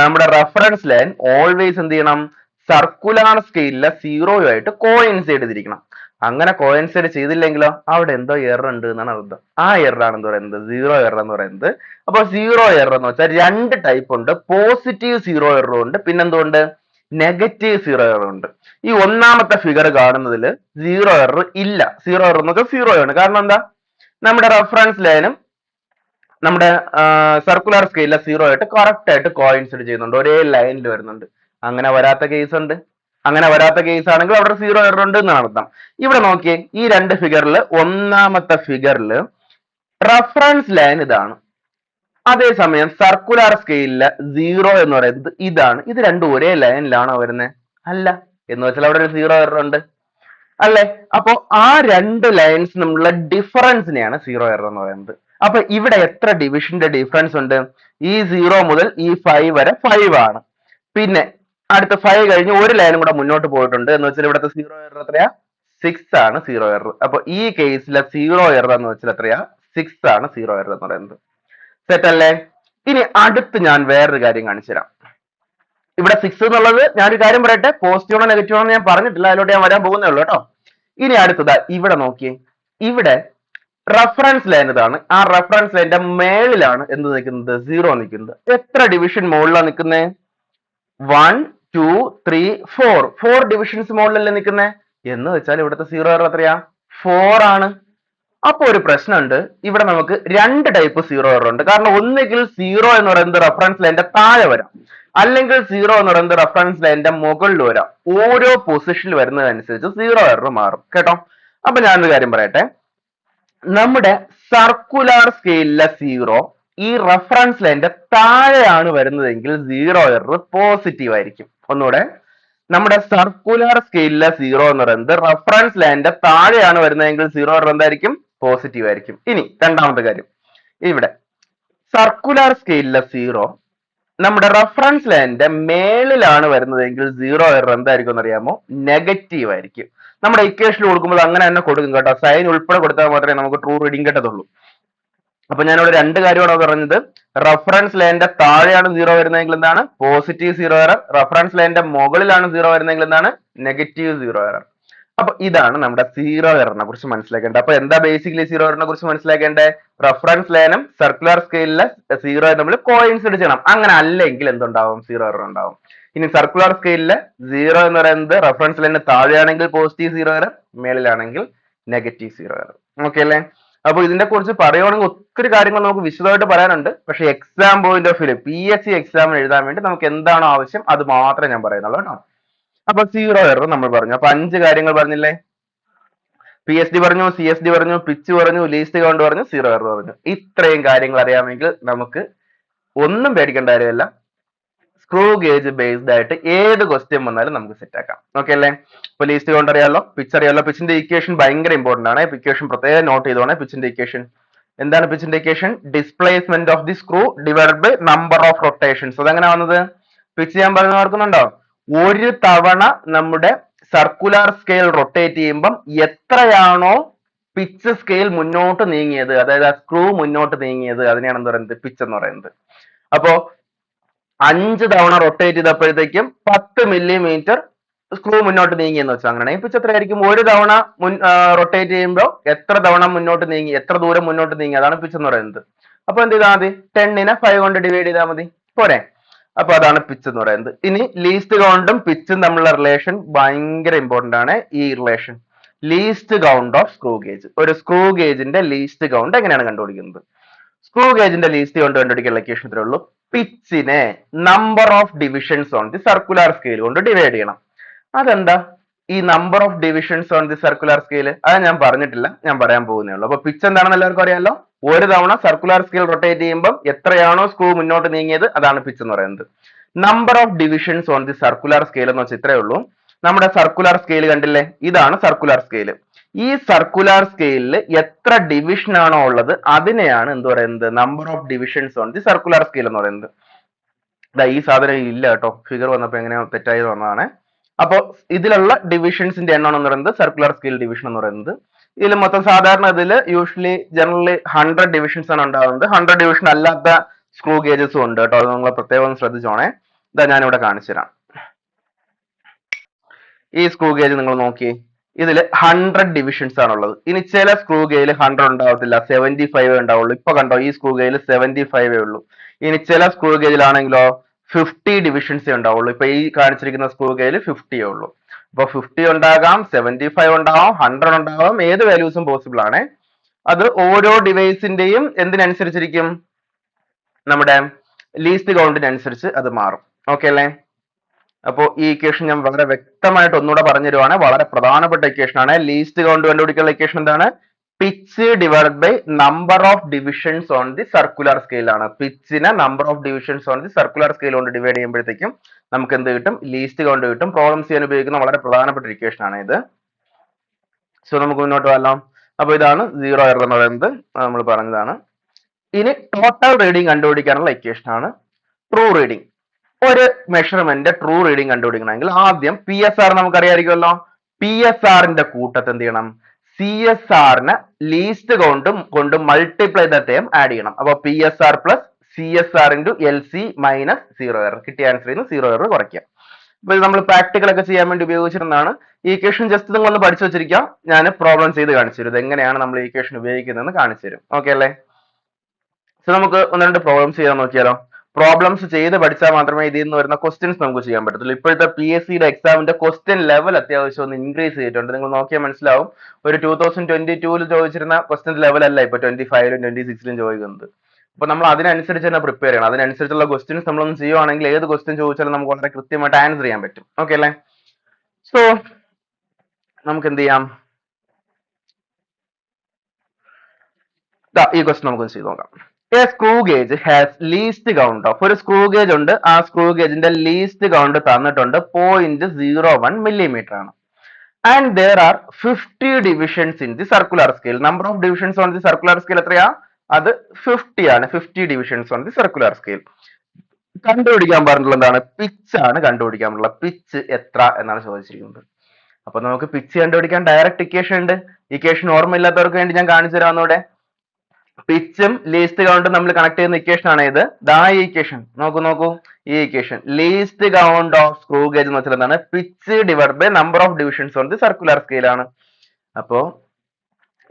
നമ്മുടെ റെഫറൻസ് ലൈൻ ഓൾവേസ് എന്ത് ചെയ്യണം? സർക്കുലർ സ്കെയിലിലെ സീറോയുമായിട്ട് കോയിൻസൈഡ് ചെയ്തിരിക്കണം. അങ്ങനെ കോയിൻസൈഡ് ചെയ്തില്ലെങ്കിലോ അവിടെ എന്തോ എറർ ഉണ്ട് എന്നാണ് അർത്ഥം. ആ എറർ ആണ് എന്ന് പറയുന്നത് സീറോ എറർ എന്ന് പറയുന്നത്. അപ്പൊ സീറോ എറർ എന്ന് വെച്ചാൽ രണ്ട് ടൈപ്പ് ഉണ്ട്. പോസിറ്റീവ് സീറോ എറർ ഉണ്ട്, പിന്നെന്തുകൊണ്ട്? നെഗറ്റീവ് സീറോ എറർ ഉണ്ട്. ഈ ഒന്നാമത്തെ ഫിഗർ കാണുന്നതിൽ സീറോ എറർ ഇല്ല. സീറോ എറർ എന്ന് വെച്ചാൽ സീറോ ആണ്. കാരണം എന്താ? നമ്മുടെ റെഫറൻസ് ലൈനും നമ്മുടെ സർക്കുലർ സ്കെയിലിലെ സീറോ ആയിട്ട് കറക്റ്റ് ആയിട്ട് കോയിൻസൈഡ് ചെയ്യുന്നുണ്ട്, ഒരേ ലൈനിൽ വരുന്നുണ്ട്. അങ്ങനെ വരാത്ത കേസ് ഉണ്ട്. അങ്ങനെ വരാത്ത കേസ് ആണെങ്കിൽ അവിടെ സീറോ എറർ ഉണ്ട് എന്നാണ് അർത്ഥം. ഇവിടെ നോക്കിയേ, ഈ രണ്ട് ഫിഗറിൽ ഒന്നാമത്തെ ഫിഗറിൽ റെഫറൻസ് ലൈൻ ഇതാണ്. അതേസമയം സർക്കുലർ സ്കെയിലിലെ സീറോ എന്ന് പറയുന്നത് ഇതാണ്. ഇത് രണ്ടും ഒരേ ലൈനിലാണോ വരുന്നത്? അല്ല. എന്ന് വെച്ചാൽ അവിടെ ഒരു സീറോ എറർ ഉണ്ട് അല്ലേ? അപ്പോ ആ രണ്ട് ലൈൻസ് തമ്മിലുള്ള ഡിഫറൻസിനെയാണ് സീറോ എറർ എന്ന് പറയുന്നത്. അപ്പൊ ഇവിടെ എത്ര ഡിവിഷന്റെ ഡിഫറൻസ് ഉണ്ട്? ഈ 0 മുതൽ ഈ 5 വരെ 5 ആണ്. പിന്നെ അടുത്ത 5 കഴിഞ്ഞ് ഒരു ലൈനും കൂടെ മുന്നോട്ട് പോയിട്ടുണ്ട്. എന്ന് വെച്ചാൽ ഇവിടുത്തെ സീറോ എറർ എത്രയാ? 6 ആണ് സീറോ എറർ. അപ്പൊ ഈ കേസിലെ സീറോ എറർ എന്ന് വെച്ചാൽ എത്രയാ? 6 ആണ് സീറോ എറർ എന്ന് പറയുന്നത്. സെറ്റ് അല്ലേ? ഇനി അടുത്ത് ഞാൻ വേറൊരു കാര്യം കാണിച്ചു തരാം. ഇവിടെ 6 എന്നുള്ളത് ഞാനൊരു കാര്യം പറയട്ടെ, പോസിറ്റീവ് ആണോ നെഗറ്റീവ് ആണോ ഞാൻ പറഞ്ഞിട്ടില്ല, അതിലോട്ട് ഞാൻ വരാൻ പോകുന്നേ ഉള്ളൂ കേട്ടോ. ഇനി അടുത്തതാ ഇവിടെ നോക്കിയേ, ഇവിടെ റെഫറൻസ് ലൈൻ ഇതാണ്. ആ റെഫറൻസ് ലൈനിന്റെ മേളിലാണ് എന്ത് നിൽക്കുന്നത്? സീറോ നിൽക്കുന്നത്. എത്ര ഡിവിഷൻ മുകളിലാണ് നിൽക്കുന്നത്? 1 2 3 4 ഡിവിഷൻസ് മുകളിലല്ലേ നിൽക്കുന്നത്? എന്ന് വെച്ചാൽ ഇവിടുത്തെ സീറോ എറർ എത്രയാ? 4 ആണ്. അപ്പൊ ഒരു പ്രശ്നമുണ്ട്. ഇവിടെ നമുക്ക് രണ്ട് ടൈപ്പ് സീറോ എറർ ഉണ്ട്. കാരണം ഒന്നുകിൽ സീറോ എന്ന് പറയുന്നത് റെഫറൻസ് ലൈനിന്റെ താഴെ വരാം, അല്ലെങ്കിൽ സീറോ എന്ന് പറയുന്നത് റെഫറൻസ് ലൈനിന്റെ മുകളിൽ വരാം. ഓരോ പൊസിഷനിൽ വരുന്നതനുസരിച്ച് സീറോ എറർ മാറും കേട്ടോ. അപ്പൊ ഞാനൊരു കാര്യം പറയട്ടെ. നമ്മുടെ സർക്കുലർ സ്കെയിലിലെ സീറോ ഈ റെഫറൻസ് ലൈനിന്റെ താഴെയാണ് വരുന്നതെങ്കിൽ സീറോ എറർ പോസിറ്റീവ് ആയിരിക്കും. ഒന്നുകൂടെ, നമ്മുടെ സർക്കുലർ സ്കെയിലിലെ സീറോ എന്ന് പറയുന്നത് റെഫറൻസ് ലൈനിന്റെ താഴെയാണ് വരുന്നതെങ്കിൽ സീറോ എറർ എന്തായിരിക്കും? പോസിറ്റീവ് ആയിരിക്കും. ഇനി രണ്ടാമത്തെ കാര്യം, ഇവിടെ സർക്കുലർ സ്കെയിലിലെ സീറോ നമ്മുടെ റെഫറൻസ് ലൈനിന്റെ മേളിലാണ് വരുന്നതെങ്കിൽ സീറോ എറർ എന്തായിരിക്കും എന്നറിയാമോ? നെഗറ്റീവ് ആയിരിക്കും. നമ്മുടെ ഇക്വേഷൻ കൊടുക്കുമ്പോൾ അങ്ങനെ തന്നെ കൊടുക്കും കേട്ടോ. സൈൻ ഉൾപ്പെടെ കൊടുത്താൽ മാത്രമേ നമുക്ക് ട്രൂ റീഡിംഗ് കിട്ടത്തുള്ളൂ. അപ്പൊ ഞാനിവിടെ രണ്ട് കാര്യമാണ് പറഞ്ഞത്. റെഫറൻസ് ലൈനിന്റെ താഴെയാണ് സീറോ വരുന്നതെങ്കിൽ എന്താണ്? Positive zero error. റെഫറൻസ് ലൈനിന്റെ മുകളിലാണ് സീറോ വരുന്നതെങ്കിൽ എന്താണ്? Negative zero error. അപ്പൊ ഇതാണ് നമ്മുടെ സീറോ എററിനെ കുറിച്ച് മനസ്സിലാക്കേണ്ടത്. അപ്പൊ എന്താ ബേസിക്കലി സീറോ എററിനെ കുറിച്ച് മനസ്സിലാക്കേണ്ടത്? റെഫറൻസ് ലൈനും സർക്കുലർ സ്കെയിലിലെ സീറോ തമ്മിൽ കോയിൻസിഡ് ചെയ്യണം. അങ്ങനെ അല്ലെങ്കിൽ എന്തുണ്ടാവും? സീറോ എറർ ഉണ്ടാവും. ഇനി സർക്കുലർ സ്കെയിലിലെ സീറോ എന്ന് പറയുന്നത് റെഫറൻസ് ലൈനിന് താഴെയാണെങ്കിൽ പോസിറ്റീവ് സീറോ എറർ, മേളിലാണെങ്കിൽ നെഗറ്റീവ് സീറോ എറർ. ഓക്കെ അല്ലേ? അപ്പൊ ഇതിനെ കുറിച്ച് പറയുകയാണെങ്കിൽ ഒത്തിരി കാര്യങ്ങൾ നമുക്ക് വിശദമായിട്ട് പറയാനുണ്ട്. പക്ഷെ exam point of view PSC എക്സാമിന് എഴുതാൻ വേണ്ടി നമുക്ക് എന്താണോ ആവശ്യം അത് മാത്രമേ ഞാൻ പറയുന്നുള്ളൂ കേട്ടോ. അപ്പൊ സീറോ എറർ നമ്മൾ പറഞ്ഞു. അപ്പൊ 5 കാര്യങ്ങൾ പറഞ്ഞില്ലേ? PSD പറഞ്ഞു, CSD പറഞ്ഞു, പിച്ച് പറഞ്ഞു, ലീസ്റ്റ് കൗണ്ട് പറഞ്ഞു, സീറോ എറർ പറഞ്ഞു. ഇത്രയും കാര്യങ്ങൾ അറിയാമെങ്കിൽ നമുക്ക് ഒന്നും പേടിക്കേണ്ട കാര്യമല്ല. സ്ക്രൂ ഗേജ് ബേസ്ഡ് ആയിട്ട് ഏത് ക്വസ്റ്റ്യൻ വന്നാലും നമുക്ക് സെറ്റ് ആക്കാം. ഓക്കെ അല്ലേ? ഇപ്പൊ ലീസ്റ്റ് കൗണ്ട് അറിയാലോ, പിച്ച് അറിയാലോ. പിച്ചിന്റെ ഇക്വേഷൻ ഭയങ്കര ഇമ്പോർട്ടന്റ് ആണ്. ഇക്വേഷൻ പ്രത്യേകം നോട്ട് ചെയ്തോണേ. പിച്ചിന്റെ ഇക്വേഷൻ എന്താണ്? പിച്ചിന്റെ equation displacement of the screw divide by number of rotations. അതെങ്ങനെ വന്നത്? പിച്ച് ചെയ്യാൻ പറഞ്ഞ ഓർക്കുന്നുണ്ടോ? ഒരു തവണ നമ്മുടെ സർക്കുലർ സ്കെയിൽ റൊട്ടേറ്റ് ചെയ്യുമ്പം എത്രയാണോ പിച്ച് സ്കെയിൽ മുന്നോട്ട് നീങ്ങിയത്, അതായത് ആ സ്ക്രൂ മുന്നോട്ട് നീങ്ങിയത്, അതിനെയാണ് എന്ത് പറയുന്നത്? പിച്ച് എന്ന് പറയുന്നത്. അപ്പോ 5 തവണ റൊട്ടേറ്റ് ചെയ്തപ്പോഴത്തേക്കും 10 മില്ലിമീറ്റർ സ്ക്രൂ മുന്നോട്ട് നീങ്ങി എന്ന് വെച്ചാൽ അങ്ങനെ പിച്ച് എത്രയായിരിക്കും? ഒരു തവണ റൊട്ടേറ്റ് ചെയ്യുമ്പോൾ എത്ര തവണ മുന്നോട്ട് നീങ്ങി, എത്ര ദൂരം മുന്നോട്ട് നീങ്ങി, അതാണ് പിച്ച് എന്ന് പറയുന്നത്. അപ്പൊ എന്ത് ചെയ്താൽ മതി? 10നെ 5 കൊണ്ട് ഡിവൈഡ് ചെയ്താൽ മതി, പോരെ? അപ്പൊ അതാണ് പിച്ച് എന്ന് പറയുന്നത്. ഇനി ലീസ്റ്റ് കൗണ്ടും പിച്ചും തമ്മിലുള്ള റിലേഷൻ ഭയങ്കര ഇമ്പോർട്ടന്റ് ആണ്. ഈ relation least count of screw gauge. ഒരു സ്ക്രൂ ഗേജിന്റെ ലീസ്റ്റ് കൗണ്ട് എങ്ങനെയാണ് കണ്ടുപിടിക്കുന്നത്? സ്ക്രൂ ഗേജിന്റെ ലീസ്റ്റ് കൗണ്ട് കണ്ടുപിടിക്കാനുള്ള ഇക്വേഷൻ ഇത്രേ ഉള്ളൂ. പിച്ചിനെ number of divisions on the circular scale കൊണ്ട് ഡിവൈഡ് ചെയ്യണം. അതെന്താ ഈ number of divisions on the circular scale? അത് ഞാൻ പറഞ്ഞിട്ടില്ല, ഞാൻ പറയാൻ പോകുന്നേ ഉള്ളൂ. അപ്പൊ പിച്ച് എന്താണെന്ന് എല്ലാവർക്കും അറിയാമല്ലോ. ഒരു തവണ സർക്കുലർ സ്കെയിൽ റൊട്ടേറ്റ് ചെയ്യുമ്പോൾ എത്രയാണോ സ്ക്രൂ മുന്നോട്ട് നീങ്ങിയത് അതാണ് പിച്ച് എന്ന് പറയുന്നത്. Number of divisions on the circular scale എന്ന് വെച്ചാൽ ഇത്രേ ഉള്ളൂ. നമ്മുടെ സർക്കുലർ സ്കെയിൽ കണ്ടില്ലേ? ഇതാണ് സർക്കുലർ സ്കെയിൽ. ഈ സർക്കുലർ സ്കെയിലിൽ എത്ര ഡിവിഷൻ ആണോ ഉള്ളത് അതിനെയാണ് എന്ത് പറയുന്നത്? Number of divisions on the circular scale എന്ന് പറയുന്നത്. ഈ സാധനം ഇല്ല കേട്ടോ, ഫിഗർ വന്നപ്പോ എങ്ങനെയാ തെറ്റായി വന്നതാണ്. അപ്പൊ ഇതിലുള്ള ഡിവിഷൻസിന്റെ എണ്ണം എന്ന് പറയുന്നത് സർക്കുലർ സ്കെയിൽ ഡിവിഷൻ എന്ന് പറയുന്നത്. ഇതിൽ മൊത്തം സാധാരണ ഇതിൽ ജനറലി 100 ഡിവിഷൻസ് ആണ് ഉണ്ടാകുന്നത്. 100 ഡിവിഷൻ അല്ലാത്ത സ്ക്രൂ ഗേജസും ഉണ്ട് കേട്ടോ. അത് നിങ്ങൾ പ്രത്യേകം ശ്രദ്ധിച്ചോണേ. ഇതാ ഞാനിവിടെ കാണിച്ചു തരാം. ഈ സ്ക്രൂ ഗേജ് നിങ്ങൾ നോക്കി, ഇതിൽ 100 ഡിവിഷൻസ് ആണുള്ളത്. ഇനി ചില സ്ക്രൂ ഗേജിൽ 100 ഉണ്ടാവത്തില്ല, 75 ഉണ്ടാവുള്ളൂ. ഇപ്പൊ കണ്ടോ, ഈ സ്ക്രൂ ഗേജിൽ 75 ഉള്ളൂ. ഇനി ചില സ്ക്രൂ ഗേജിലാണെങ്കിലോ 50 ഡിവിഷൻസേ ഉണ്ടാവുള്ളൂ. ഇപ്പൊ ഈ കാണിച്ചിരിക്കുന്ന സ്ക്രൂ ഗേജിൽ 50 ഉള്ളൂ. അപ്പൊ 50 ഉണ്ടാകാം, 75 ഉണ്ടാവാം, 100 ഉണ്ടാവാം, ഏത് വാല്യൂസും പോസിബിൾ ആണ്. അത് ഓരോ ഡിവൈസിന്റെയും എന്തിനനുസരിച്ചിരിക്കും? നമ്മുടെ ലീസ്റ്റ് കൗണ്ടിനനുസരിച്ച് അത് മാറും. ഓക്കെ അല്ലേ? അപ്പോൾ ഈ ഇക്വേഷൻ ഞാൻ വളരെ വ്യക്തമായിട്ട് ഒന്നുകൂടെ പറഞ്ഞു തരുവാണ്. വളരെ പ്രധാനപ്പെട്ട ഇക്വേഷൻ ആണ്. ലീസ്റ്റ് കൗണ്ട് കണ്ടുപിടിക്കാനുള്ള ഇക്വേഷൻ എന്താണ്? Pitch divide by number of divisions on the circular scale ആണ്. പിച്ചിനെ number of divisions on the circular scale കൊണ്ട് ഡിവൈഡ് ചെയ്യുമ്പോഴത്തേക്കും നമുക്ക് എന്ത് കിട്ടും? ലീസ്റ്റ് കൗണ്ട് കിട്ടും. പ്രോബ്ലംസ് ചെയ്യാൻ ഉപയോഗിക്കുന്ന വളരെ പ്രധാനപ്പെട്ട ഇക്വേഷൻ ആണ് ഇത്. സോ നമുക്ക് മുന്നോട്ട് വരാം. അപ്പൊ ഇതാണ് സീറോ എറർ എന്ന് പറയുന്നത്, നമ്മൾ പറഞ്ഞതാണ്. ഇനി ടോട്ടൽ റീഡിംഗ് കണ്ടുപിടിക്കാനുള്ള ഇക്വേഷൻ ആണ് ട്രൂ റീഡിംഗ്. ഒരു മെഷർമെന്റ് ട്രൂ റീഡിംഗ് കണ്ടുപിടിക്കണമെങ്കിൽ ആദ്യം PSR നമുക്കറിയാമായിരിക്കുമല്ലോ. PSRന്റെ കൂട്ടത്ത് എന്ത് ചെയ്യണം? CSRനെ ലീസ്റ്റ് കൊണ്ട് മൾട്ടിപ്ലൈ ദ ടേം ആഡ് ചെയ്യണം. അപ്പൊ PSR plus CSR into LC minus zero error. കിട്ടിയ ആൻസറിൽ നിന്ന് സീറോ എറർ കുറയ്ക്കാം. അപ്പൊ നമ്മൾ പ്രാക്ടിക്കൽ ഒക്കെ ചെയ്യാൻ വേണ്ടി ഉപയോഗിച്ചിരുന്നതാണ്. ഈ ഇക്വേഷൻ ജസ്റ്റ് നിങ്ങൾ ഒന്ന് പഠിച്ചു വെച്ചിരിക്കാം. ഞാൻ പ്രോബ്ലം ചെയ്ത് കാണിച്ചു തരും. എങ്ങനെയാണ് നമ്മൾ ഈ ഇക്വേഷൻ ഉപയോഗിക്കുന്നതെന്ന് കാണിച്ചു തരും. ഓക്കെ അല്ലേ? സോ നമുക്ക് ഒന്ന് രണ്ട് പ്രോബ്ലംസ് ചെയ്യാൻ നോക്കിയാലോ. പ്രോബ്ലംസ് ചെയ്ത് പഠിച്ചാൽ മാത്രമേ ഇതിൽ നിന്ന് വരുന്ന ക്വസ്റ്റ്യൻസ് നമുക്ക് ചെയ്യാൻ പറ്റത്തുള്ളൂ. ഇപ്പോഴത്തെ PSCയുടെ എക്സാമിന്റെ ക്വസ്റ്റ്യൻ ലെവൽ അത്യാവശ്യം ഒന്ന് ഇൻക്രീസ് ചെയ്തിട്ടുണ്ട്. നിങ്ങൾ നോക്കിയാൽ മനസ്സിലാവും. ഒരു 2022 ചോദിച്ചിരുന്ന ക്വസ്റ്റ്യൻ ലെവൽ അല്ല ഇപ്പൊ 25-ലും 26-ലും ചോദിക്കുന്നത്. അപ്പൊ നമ്മൾ അതിനനുസരിച്ച് തന്നെ പ്രിപ്പയർ ചെയ്യണം. അതിനനുസരിച്ചുള്ള ക്വസ്റ്റ്യൻസ് നമ്മളൊന്ന് ചെയ്യുവാണെങ്കിൽ ഏത് ക്വസ്റ്റ്യൻ ചോദിച്ചാലും നമുക്ക് വളരെ കൃത്യമായിട്ട് ആൻസർ ചെയ്യാൻ പറ്റും. ഓക്കെ അല്ലേ? സോ നമുക്ക് എന്ത് ചെയ്യാം, ഈ ക്വസ്റ്റ്യൻ നമുക്ക് ചെയ്ത് നോക്കാം. A screw gauge has least count of, ഒരു സ്ക്രൂ ഗേജ് ഉണ്ട്, ആ സ്ക്രൂ ഗേജിന്റെ ലീസ്റ്റ് കൗണ്ട് തന്നിട്ടുണ്ട് 0.01 മില്ലിമീറ്റർ ആണ്. And there are 50 divisions in the circular scale. Number of divisions on the circular scale എത്രയാ? അത് 50 ആണ്. 50 divisions on the circular scale. കണ്ടുപിടിക്കാൻ പറഞ്ഞിട്ടുള്ള എന്താണ്? പിച്ച് ആണ് കണ്ടുപിടിക്കാൻ പറഞ്ഞിട്ടുള്ള. പിച്ച് എത്ര എന്നാണ് ചോദിച്ചിരിക്കുന്നത്. അപ്പൊ നമുക്ക് പിച്ച് കണ്ടുപിടിക്കാൻ ഡയറക്റ്റ് ഇക്വേഷൻ ഉണ്ട്. ഇക്വേഷൻ ഓർമ്മയില്ലാത്തവർക്ക് വേണ്ടി ഞാൻ കാണിച്ചു തരാവുന്നൂടെ. പിച്ചും ലീസ്റ്റ് കൗണ്ടും നമ്മൾ കണക്ട് ചെയ്യുന്ന ഇക്വേഷൻ ആണ് ഇത്. ദാ ഈ ഇക്വേഷൻ നോക്കൂ, ഈ equation least count of screw gauge എന്ന് വെച്ചാൽ എന്താണ്? Pitch divide by number of divisions on the circular scale ആണ്. അപ്പോ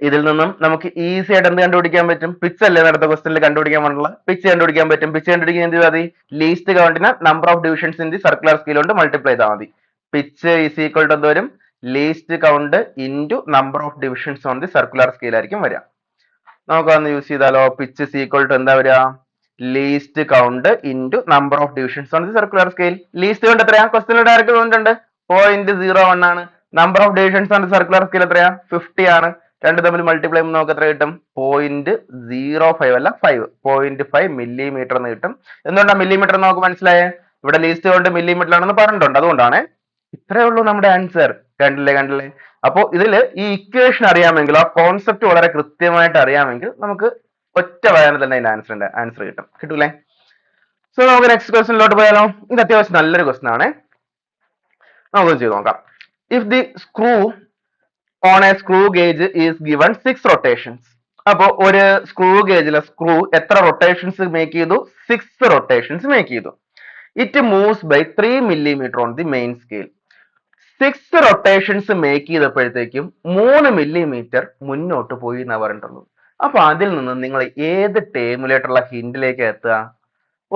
ഇതിൽ നിന്നും നമുക്ക് ഈസി ആയിട്ട് എന്ത് കണ്ടുപിടിക്കാൻ പറ്റും? പിച്ച് അല്ലേ നേരത്തെ ക്വസ്റ്റനിൽ കണ്ടുപിടിക്കാൻ പറഞ്ഞിട്ടുള്ള, പിച്ച് കണ്ടുപിടിക്കാൻ പറ്റും. പിച്ച് കണ്ടുപിടിക്കാൻ എന്ത് ചെയ്താൽ മതി? ലീസ്റ്റ് കൗണ്ടിന് number of divisions in the circular scale കൊണ്ട് മൾട്ടിപ്ലൈ ചെയ്താൽ മതി. പിച്ച് ഈസ് ഈക്വൽ ടു എന്ത് വരും? Least count into number of divisions on the circular scale ആയിരിക്കും വരിക. നമുക്കൊന്ന് യൂസ് ചെയ്താലോ? പിച്ച് ഇസ് ഈക്വൽ ടു എന്താ വരിക? Least count into number of divisions on the circular scale. Least count എത്രയാ? ക്വസ്റ്റനിൽ direct തന്നിട്ടുണ്ട് 0.01 ആണ്. Number of divisions on the circular scale എത്രയാ? 50 ആണ്. രണ്ട് തമ്മിൽ മൾട്ടിപ്ലൈ ചെയ്യുമ്പോൾ നമുക്ക് എത്ര കിട്ടും? 0.05 അല്ല 5, 0.5 മില്ലിമീറ്റർ എന്ന് കിട്ടും. എന്തുകൊണ്ടാണ് മില്ലിമീറ്റർ നമുക്ക് മനസ്സിലായേ? ഇവിടെ ലീസ്റ്റ് കൗണ്ട് മില്ലിമീറ്റർ ആണെന്ന് പറഞ്ഞിട്ടുണ്ട്, അതുകൊണ്ടാണ്. ഇത്രയേ ഉള്ളൂ നമ്മുടെ ആൻസർ. കണ്ടില്ലേ? അപ്പോ ഇതിൽ ഈ ഇക്വേഷൻ അറിയാമെങ്കിൽ, ആ കോൺസെപ്റ്റ് വളരെ കൃത്യമായിട്ട് അറിയാമെങ്കിൽ നമുക്ക് ഒറ്റ വായന തന്നെ അതിന്റെ ആൻസർ കിട്ടൂലേ? സോ നമുക്ക് നെക്സ്റ്റ് ക്വസ്റ്റ്യനിലോട്ട് പോയാലോ? ഇത് അത്യാവശ്യം നല്ലൊരു ക്വസ്റ്റ്യൻ ആണ്, നമുക്ക് ചെയ്ത് നോക്കാം. If the screw on a screw gauge is given 6 rotations. അപ്പോ ഒരു സ്ക്രൂ ഗേജിലെ സ്ക്രൂ എത്ര റൊട്ടേഷൻസ് മേക്ക് ചെയ്തു? 6 റൊട്ടേഷൻസ് മേക്ക് ചെയ്തു. It moves by 3 millimetre on the main scale. 6 rotations make ചെയ്തപ്പോഴത്തേക്കും 3 മില്ലിമീറ്റർ മുന്നോട്ട് പോയി എന്നാ പറഞ്ഞിട്ടുള്ളത്. അപ്പൊ അതിൽ നിന്ന് നിങ്ങൾ ഏത് ടേമിലായിട്ടുള്ള ഹിന്റിലേക്ക് എത്തുക?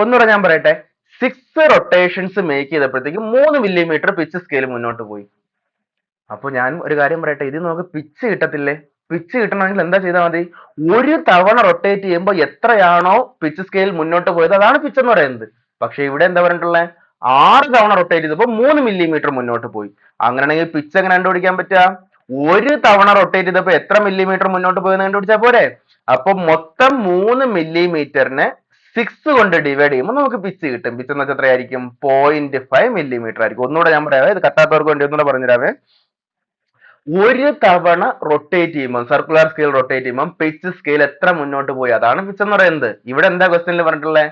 ഒന്നുകൂടെ ഞാൻ പറയട്ടെ. 6 റൊട്ടേഷൻസ് മേക്ക് ചെയ്തപ്പോഴത്തേക്കും 3 മില്ലിമീറ്റർ പിച്ച് സ്കെയിൽ മുന്നോട്ട് പോയി. അപ്പൊ ഞാൻ ഒരു കാര്യം പറയട്ടെ, ഇത് നമുക്ക് പിച്ച് കിട്ടത്തില്ലേ? പിച്ച് കിട്ടണമെങ്കിൽ എന്താ ചെയ്താൽ മതി? ഒരു തവണ റൊട്ടേറ്റ് ചെയ്യുമ്പോൾ എത്രയാണോ പിച്ച് സ്കെയിൽ മുന്നോട്ട് പോയത് അതാണ് പിച്ച് എന്ന് പറയുന്നത്. പക്ഷെ ഇവിടെ എന്താ പറഞ്ഞിട്ടുള്ളത്? 6 തവണ റൊട്ടേറ്റ് ചെയ്തപ്പോൾ 3 മില്ലിമീറ്റർ മുന്നോട്ട് പോയി. അങ്ങനെയാണെങ്കിൽ പിച്ച് എങ്ങനെ കണ്ടുപിടിക്കാൻ പറ്റുക? ഒരു തവണ റൊട്ടേറ്റ് ചെയ്തപ്പോൾ എത്ര മില്ലിമീറ്റർ മുന്നോട്ട് പോയെന്ന് കണ്ടുപിടിച്ചാൽ പോരെ? അപ്പൊ മൊത്തം 3 മില്ലിമീറ്ററിനെ 6 കൊണ്ട് ഡിവൈഡ് ചെയ്യുമ്പോൾ നമുക്ക് പിച്ച് കിട്ടും. പിച്ച് എന്ന് വെച്ചാൽ എത്രയായിരിക്കും? 0.5 മില്ലിമീറ്റർ ആയിരിക്കും. ഒന്നുകൂടെ ഞാൻ പറയാവേ, ഇത് കത്താത്തവർക്ക് വേണ്ടി ഒന്നുകൂടെ പറഞ്ഞുതരാവേ. ഒരു തവണ റൊട്ടേറ്റ് ചെയ്യുമ്പോൾ, സർക്കുലർ സ്കെയിൽ റൊട്ടേറ്റ് ചെയ്യുമ്പോൾ പിച്ച് സ്കെയിൽ എത്ര മുന്നോട്ട് പോയി അതാണ് പിച്ച് എന്ന് പറയുന്നത്. ഇവിടെ എന്താ ക്വസ്റ്റ്യനിൽ പറഞ്ഞിട്ടുള്ളത്?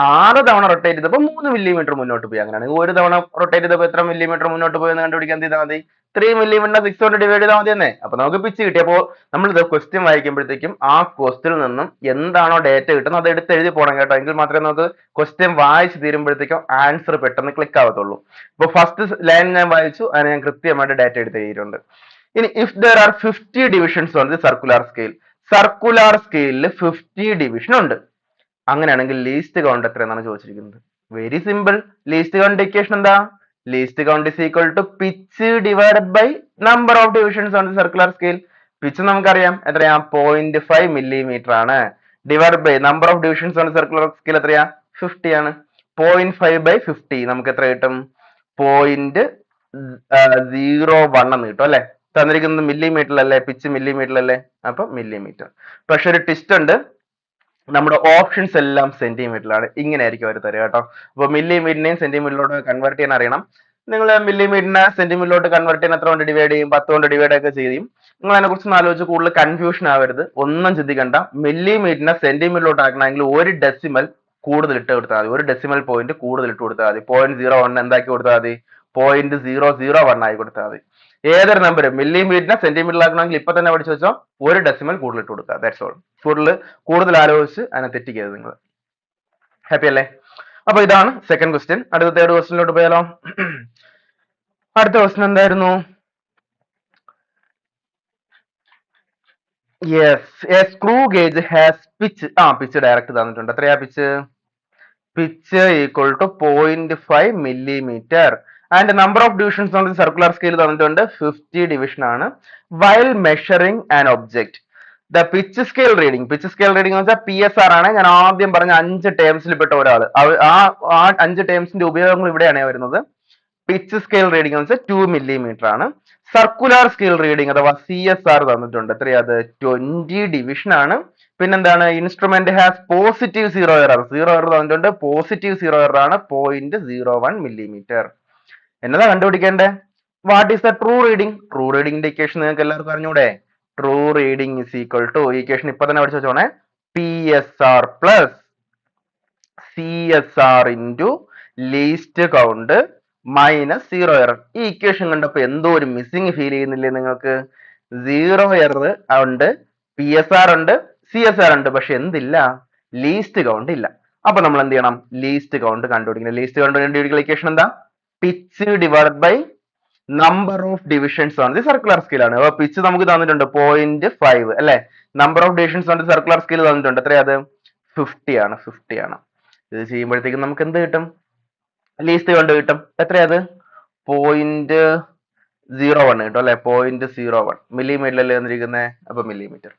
6 തവണ റൊട്ടേറ്റ് ചെയ്തപ്പോൾ 3 മില്ലിമീറ്റർ മുന്നോട്ട് പോയി. അങ്ങനെയാണെങ്കിൽ ഒരു തവണ റൊട്ടേറ്റ് ചെയ്തപ്പോൾ എത്ര മില്ലിമീറ്റർ മുന്നോട്ട് പോയി എന്ന് കണ്ടുപിടിക്കാൻ എന്ത് ചെയ്താൽ മതി? 3 മില്ലിമീറ്റർ 6 കൊണ്ട് ഡിവൈഡ് ചെയ്താൽ മതി തന്നെ. അപ്പൊ നമുക്ക് പിച്ച് കിട്ടി. അപ്പോൾ നമ്മൾ ഇത് ക്വസ്റ്റ്യൻ വായിക്കുമ്പോഴത്തേക്കും ആ ക്വസ്റ്റ്യനിൽ നിന്നും എന്താണോ ഡേറ്റ കിട്ടുന്നത് അത് എടുത്ത് എഴുതി പോകണം കേട്ടോ. എങ്കിൽ മാത്രമേ നമുക്ക് ക്വസ്റ്റ്യൻ വായിച്ച് തീരുമ്പോഴത്തേക്കും ആൻസർ പെട്ടെന്ന് ക്ലിക്ക് ആവത്തുള്ളൂ. ഇപ്പൊ ഫസ്റ്റ് ലൈൻ ഞാൻ വായിച്ചു, അതിന് ഞാൻ കൃത്യമായിട്ട് ഡേറ്റ എടുത്ത് എഴുതിയിട്ടുണ്ട്. ഇനി if there are 50 divisions on the circular scale, circular സ്കെയിലിൽ 50 ഡിവിഷൻ ഉണ്ട്. അങ്ങനെയാണെങ്കിൽ ലീസ്റ്റ് കൗണ്ട് എത്ര എന്നാണ് ചോദിച്ചിരിക്കുന്നത്. Very simple. Least count equation എന്താ? Least count is equal to pitch divided by number of divisions on the circular scale. Pitch നമുക്കറിയാം എത്രയാ? 0.5 millimetre ആണ്. Divide by number of divisions on the circular scale എത്രയാ? 50 ആണ്. 0.5 by 50 നമുക്ക് എത്ര കിട്ടും? 0.01 എന്ന് കിട്ടും അല്ലെ? തന്നിരിക്കുന്നത് മില്ലിമീറ്ററിലല്ലേ, പിച്ച് മില്ലിമീറ്ററിലല്ലേ, അപ്പൊ മില്ലിമീറ്റർ. പക്ഷെ ഒരു ട്വിസ്റ്റ് ഉണ്ട്, നമ്മുടെ ഓപ്ഷൻസ് എല്ലാം സെന്റിമീറ്ററിലാണ്. ഇങ്ങനെ ആയിരിക്കും അവർ തരിക കേട്ടോ. അപ്പൊ മില്ലിമീറ്ററിനെയും സെന്റിമീറ്ററിലോട്ട് കൺവേർട്ട് ചെയ്യാൻ അറിയണം. നിങ്ങൾ മില്ലിമീറ്ററിനെ സെന്റിമീറ്ററിലോട്ട് കൺവേർട്ട് ചെയ്യാൻ എത്ര കൊണ്ട് ഡിവൈഡ് ചെയ്യും? 10 കൊണ്ട് ഡിവൈഡ് ഒക്കെ ചെയ്യും. നിങ്ങൾ അതിനെ കുറിച്ച് ആലോചിച്ച് കൂടുതൽ കൺഫ്യൂഷൻ ആവരുത്, ഒന്നും ചിന്തിക്കണ്ട. മില്ലിമീറ്ററിനെ സെന്റിമീറ്ററിലോട്ട് ആക്കണമെങ്കിൽ ഒരു ഡെസിമൽ കൂടുതൽ ഇട്ട് കൊടുത്താൽ മതി, ഒരു ഡെസിമൽ പോയിന്റ് കൂടുതൽ ഇട്ട് കൊടുത്താൽ മതി. 0.01 എന്താക്കി കൊടുത്താൽ മതി? 0.001 ആയി കൊടുത്താൽ മതി. ഏതൊരു നമ്പർ മില്ലിമീറ്ററിനെ സെന്റിമീറ്ററിലാക്കണമെങ്കിൽ ഇപ്പൊ തന്നെ പഠിച്ചു വെച്ചോ, ഒരു ഡെസിമൽ കൂടുതൽ ഇട്ട് കൊടുക്കുക. That's all. കൂടുതൽ ആലോചിച്ച് അതിനെ തെറ്റിക്കരുത് നിങ്ങൾ. ഹാപ്പി അല്ലേ? അപ്പൊ ഇതാണ് സെക്കൻഡ് ക്വസ്റ്റ്യൻ. അടുത്ത തേർഡ് ക്വസ്റ്റ്യനിലോട്ട് പോയാലോ? അടുത്ത ക്വസ്റ്റ്യൻ എന്തായിരുന്നു? Yes, A screw gauge has pitch. Pitch direct തന്നിട്ടുണ്ട്. എത്രയാ pitch? pitch equal to 0.5 millimeter. And number of divisions on the circular scale തന്നിട്ടുണ്ട് 50 division ആണ്. While measuring an object, the pitch scale reading എന്ന് വെച്ചാൽ PSR ആണ്. ഞാൻ ആദ്യം പറഞ്ഞ 5 ടേംസിൽ പെട്ട ഒരാൾ. ആ 5 ടേംസിന്റെ ഉപയോഗങ്ങൾ ഇവിടെയാണ് വരുന്നത്. പിച്ച് സ്കെയിൽ റീഡിംഗ് എന്ന് വെച്ചാൽ 2 millimeter ആണ്. സർക്കുലർ സ്കെയിൽ റീഡിംഗ് അഥവാ CSR തന്നിട്ടുണ്ട്. എത്രയാ അത്? 20 ഡിവിഷൻ ആണ്. പിന്നെന്താണ്? Instrument has positive zero error തന്നിട്ടുണ്ട്. പോസിറ്റീവ് സീറോ എറർ ആണ് 0.01 millimeter. എന്നതാ കണ്ടുപിടിക്കേണ്ടേ? What is the true reading? True റീഡിംഗിന്റെ ഇക്വേഷൻ നിങ്ങൾക്ക് എല്ലാവർക്കും അറിഞ്ഞൂടെ? True reading is equal to, equation ഇപ്പൊ തന്നെ പഠിച്ചു വെച്ചോണേ, PSR plus CSR into least count minus zero error. ഈ ഇക്വേഷൻ കണ്ടപ്പോ എന്തോ ഒരു മിസ്സിംഗ് ഫീൽ ചെയ്യുന്നില്ലേ നിങ്ങൾക്ക്? സീറോ എറർ ഉണ്ട്, PSR ഉണ്ട്, CSR ഉണ്ട്, പക്ഷെ എന്തില്ല? ലീസ്റ്റ് കൗണ്ട് ഇല്ല. അപ്പൊ നമ്മൾ എന്ത് ചെയ്യണം? ലീസ്റ്റ് കൗണ്ട് കണ്ടുപിടിക്കണം. ലീസ്റ്റ് കൗണ്ട് കണ്ടുപിടിക്കുന്ന ഇക്വേഷൻ എന്താ? Pitch divide by number of divisions ആണ്. ഇത് സർക്കുലർ സ്കെയിൽ ആണ്. അപ്പൊ പിച്ച് നമുക്ക് തന്നിട്ടുണ്ട് 0.5 അല്ലെ? നമ്പർ ഓഫ് ഡിവിഷൻസ് ആണ് സർക്കുലർ സ്കെയിൽ തന്നിട്ടുണ്ട്. എത്രയാ അത്? 50 ആണ്. 50 ആണ്. ഇത് ചെയ്യുമ്പോഴത്തേക്കും നമുക്ക് എന്ത് കിട്ടും? ലീസ്റ്റ് കൗണ്ട് കിട്ടും. എത്രയാ അത്? 0.01 കിട്ടും അല്ലെ? 0.01 മില്ലിമീറ്ററിലല്ലേ തന്നിരിക്കുന്നത്. അപ്പൊ മില്ലിമീറ്റർ.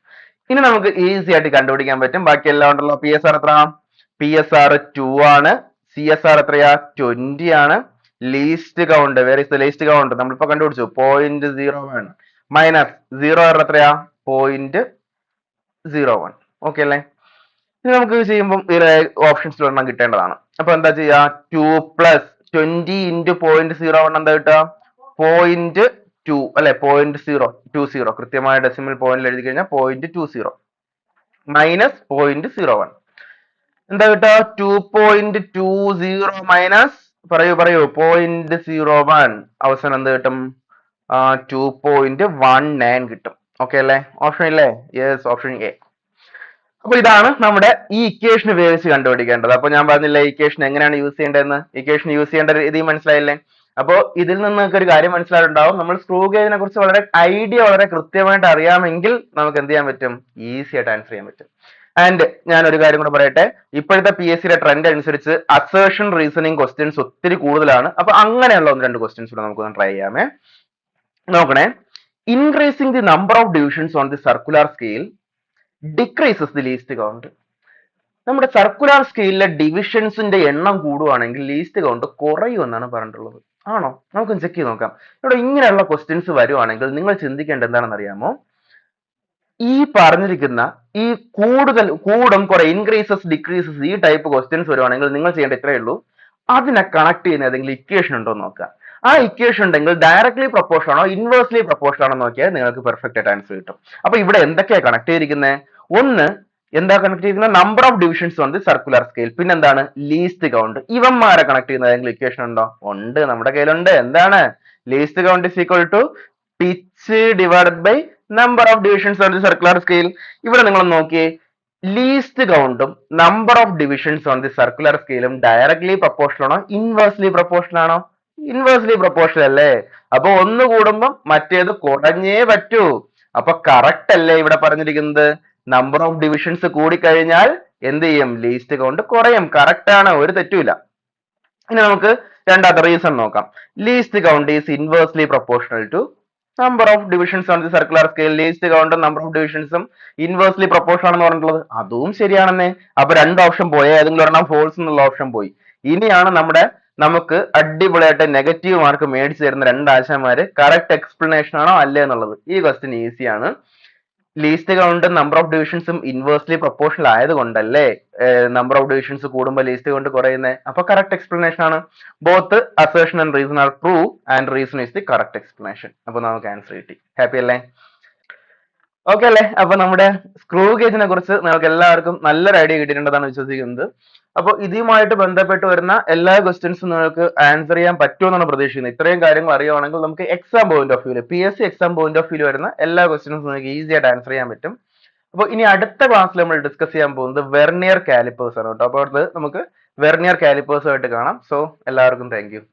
ഇനി നമുക്ക് ഈസി ആയിട്ട് കണ്ടുപിടിക്കാൻ പറ്റും. ബാക്കി എല്ലാം ഉണ്ടല്ലോ. PSR എത്ര? PSR 2 ആണ്. CSR എത്രയാ? 20 ആണ്. Least count, where is the least count? നമ്മളിപ്പോ കണ്ടുപിടിച്ചു 0.01 മൈനസ് സീറോ എറർ എത്രയാ? 0.01. ഓക്കെ അല്ലേ? ഇത് നമുക്ക് ചെയ്യുമ്പോൾ ഓപ്ഷൻസിൽ ഒരെണ്ണം കിട്ടേണ്ടതാണ്. അപ്പൊ എന്താ ചെയ്യാ? 2 പ്ലസ് 20 ഇൻറ്റു 0.01 എന്താ കിട്ടുക? 0.2 അല്ലെ? 0.020. കൃത്യമായ ഡെസിമൽ പോയിന്റിൽ എഴുതി കഴിഞ്ഞാൽ 0.20 മൈനസ് 0.01 എന്താ കിട്ടുക? 2.20 മൈനസ് പറയൂ 0.01 അവസാനം എന്ത് കിട്ടും? 2.19 കിട്ടും. ഓക്കെ അല്ലേ? ഓപ്ഷൻ ഇല്ലേ? Yes, option A. അപ്പൊ ഇതാണ് നമ്മുടെ ഈ ഇക്വേഷൻ ഉപയോഗിച്ച് കണ്ടുപിടിക്കേണ്ടത്. അപ്പൊ ഞാൻ പറഞ്ഞില്ല ഇക്വേഷൻ എങ്ങനെയാണ് യൂസ് ചെയ്യേണ്ടതെന്ന്. ഇക്വേഷൻ യൂസ് ചെയ്യേണ്ട രീതി മനസ്സിലായില്ലേ? അപ്പോ ഇതിൽ നിന്ന് നിങ്ങൾക്ക് ഒരു കാര്യം മനസ്സിലായിട്ടുണ്ടാവും. നമ്മൾ സ്ക്രൂ ഗേജിനെ കുറിച്ച് വളരെ കൃത്യമായിട്ട് അറിയാമെങ്കിൽ നമുക്ക് എന്ത് ചെയ്യാൻ പറ്റും? ഈസി ആയിട്ട് ആൻസർ ചെയ്യാൻ പറ്റും. ആൻഡ് ഞാൻ ഒരു കാര്യം കൂടെ പറയട്ടെ. ഇപ്പോഴത്തെ PSCയുടെ ട്രെൻഡ് അനുസരിച്ച് അസേർഷൻ റീസണിങ് ക്വസ്റ്റ്യൻസ് ഒത്തിരി കൂടുതലാണ്. അപ്പൊ അങ്ങനെയുള്ള 1-2 ക്വസ്റ്റ്യൻസ് കൂടെ നമുക്കൊന്ന് ട്രൈ ചെയ്യാമേ. നോക്കണേ. Increasing the number of divisions on the circular scale decreases the least count. നമ്മുടെ സർക്കുലർ സ്കെയിലിലെ ഡിവിഷൻസിന്റെ എണ്ണം കൂടുവാണെങ്കിൽ ലീസ്റ്റ് കൗണ്ട് കുറയുമെന്നാണ് പറഞ്ഞിട്ടുള്ളത്. ആണോ? നമുക്കൊന്ന് ചെക്ക് ചെയ്ത് നോക്കാം. ഇവിടെ ഇങ്ങനെയുള്ള ക്വസ്റ്റ്യൻസ് വരുവാണെങ്കിൽ നിങ്ങൾ ചിന്തിക്കേണ്ടത് എന്താണെന്ന് അറിയാമോ? ഈ പറഞ്ഞിരിക്കുന്ന ഈ കൂടും കുറെ ഇൻക്രീസസ് ഡിക്രീസസ് ഈ ടൈപ്പ് ക്വസ്റ്റ്യൻസ് വരുവാണെങ്കിൽ നിങ്ങൾ ചെയ്യേണ്ട ഇത്രയേ ഉള്ളൂ. അതിനെ കണക്ട് ചെയ്യുന്ന ഏതെങ്കിലും ഇക്വേഷൻ ഉണ്ടോ എന്ന് നോക്കുക. ആ ഇക്വേഷൻ ഉണ്ടെങ്കിൽ ഡയറക്ട്ലി പ്രൊപ്പോർഷൻ ആണോ ഇൻവേഴ്സ്ലി പ്രൊപ്പോർഷൻ ആണോ നോക്കിയാൽ നിങ്ങൾക്ക് പെർഫെക്റ്റ് ആയിട്ട് ആൻസർ കിട്ടും. അപ്പൊ ഇവിടെ എന്തൊക്കെയാ കണക്ട് ചെയ്തിരിക്കുന്നത്? ഒന്ന്, എന്താ കണക്ട് ചെയ്തിരിക്കുന്നത്? Number of divisions on the circular scale. പിന്നെന്താണ്? Least count. ഇവന്മാരെ കണക്ട് ചെയ്യുന്ന ഏതെങ്കിലും ഇക്വേഷൻ ഉണ്ടോ? ഉണ്ട്, നമ്മുടെ കയ്യിലുണ്ട്. എന്താണ്? Least count is equal to pitch divided by number of divisions on the circular scale. ഇവിടെ നിങ്ങൾ നോക്കിയേ, ലീസ്റ്റ് കൗണ്ടും number of divisions on the circular സ്കെയിലും ഡയറക്ട്ലി പ്രൊപ്പോർഷണൽ ആണോ ഇൻവേഴ്സ്ലി പ്രൊപ്പോർഷണൽ ആണോ? ഇൻവേഴ്സ്ലി പ്രൊപ്പോർഷണൽ അല്ലേ? അപ്പൊ ഒന്ന് കൂടുമ്പം മറ്റേത് കുറഞ്ഞേ പറ്റൂ. അപ്പൊ കറക്റ്റ് അല്ലേ ഇവിടെ പറഞ്ഞിരിക്കുന്നത്? നമ്പർ ഓഫ് ഡിവിഷൻസ് കൂടിക്കഴിഞ്ഞാൽ എന്ത് ചെയ്യും? ലീസ്റ്റ് കൗണ്ട് കുറയും. കറക്റ്റ് ആണ്, ഒരു തെറ്റുമില്ല. ഇനി നമുക്ക് രണ്ടാമത്തെ റീസൺ നോക്കാം. Least count is inversely proportional to number of divisions on the circular scale. Least കൗണ്ടും നമ്പർ ഓഫ് ഡിവിഷൻസും ഇൻവേഴ്സ്ലി പ്രൊപ്പോർഷണൽ ആണെന്ന് പറഞ്ഞിട്ടുള്ളത്. അതും ശരിയാണെന്നേ. അപ്പൊ രണ്ട് ഓപ്ഷൻ പോയി, ഏതെങ്കിലും ഒരെണ്ണം ഫോൾസ് എന്നുള്ള ഓപ്ഷൻ പോയി. ഇനിയാണ് നമുക്ക് അടിപൊളിയായിട്ട് നെഗറ്റീവ് മാർക്ക് മേടിച്ചു തരുന്ന രണ്ട് ആശാന്മാര് കറക്റ്റ് എക്സ്പ്ലനേഷൻ ആണോ അല്ലേ എന്നുള്ളത്. ഈ ക്വസ്റ്റ്യൻ ഈസിയാണ്. ലീസ്റ്റ് കൗണ്ടും നമ്പർ ഓഫ് ഡിവിഷൻസും ഇൻവേഴ്സ്ലി പ്രൊപ്പോർഷണൽ ആയതുകൊണ്ടല്ലേ നമ്പർ ഓഫ് ഡിവിഷൻസ് കൂടുമ്പോൾ ലീസ്റ്റ് കൗണ്ട് കുറയുന്നത്. അപ്പൊ കറക്റ്റ് എക്സ്പ്ലനേഷൻ ആണ്. Both assertion and reason are true and reason is the correct explanation. അപ്പൊ നമുക്ക് ആൻസർ കിട്ടി. ഹാപ്പി അല്ലേ? ഓക്കെ അല്ലേ? അപ്പൊ നമ്മുടെ സ്ക്രൂ ഗേജിനെ കുറിച്ച് നിങ്ങൾക്ക് എല്ലാവർക്കും നല്ലൊരു ഐഡിയ കിട്ടിയിട്ടുണ്ടെന്നാണ് വിശ്വസിക്കുന്നത്. അപ്പൊ ഇതുമായിട്ട് ബന്ധപ്പെട്ട് വരുന്ന എല്ലാ ക്വസ്റ്റ്യൻസും നിങ്ങൾക്ക് ആൻസർ ചെയ്യാൻ പറ്റുമെന്നാണ് പ്രതീക്ഷിക്കുന്നത്. ഇത്രയും കാര്യങ്ങൾ അറിയുവാണെങ്കിൽ നമുക്ക് എക്സാം പോയിന്റ് ഓഫ് വ്യൂല് PSC എക്സാം പോയിന്റ് ഓഫ് വ്യൂല് വരുന്ന എല്ലാ ക്വസ്റ്റ്യൻസും നിങ്ങൾക്ക് ഈസി ആയിട്ട് ആൻസർ ചെയ്യാൻ പറ്റും. അപ്പോൾ ഇനി അടുത്ത ക്ലാസ്സിൽ നമ്മൾ ഡിസ്കസ് ചെയ്യാൻ പോകുന്നത് വെർനിയർ കാലിപ്പേഴ്സ് ആണ് കേട്ടോ. അപ്പോൾ അടുത്ത് നമുക്ക് വെർനിയർ കാലിപ്പേഴ്സുമായിട്ട് കാണാം. സോ എല്ലാവർക്കും താങ്ക് യു.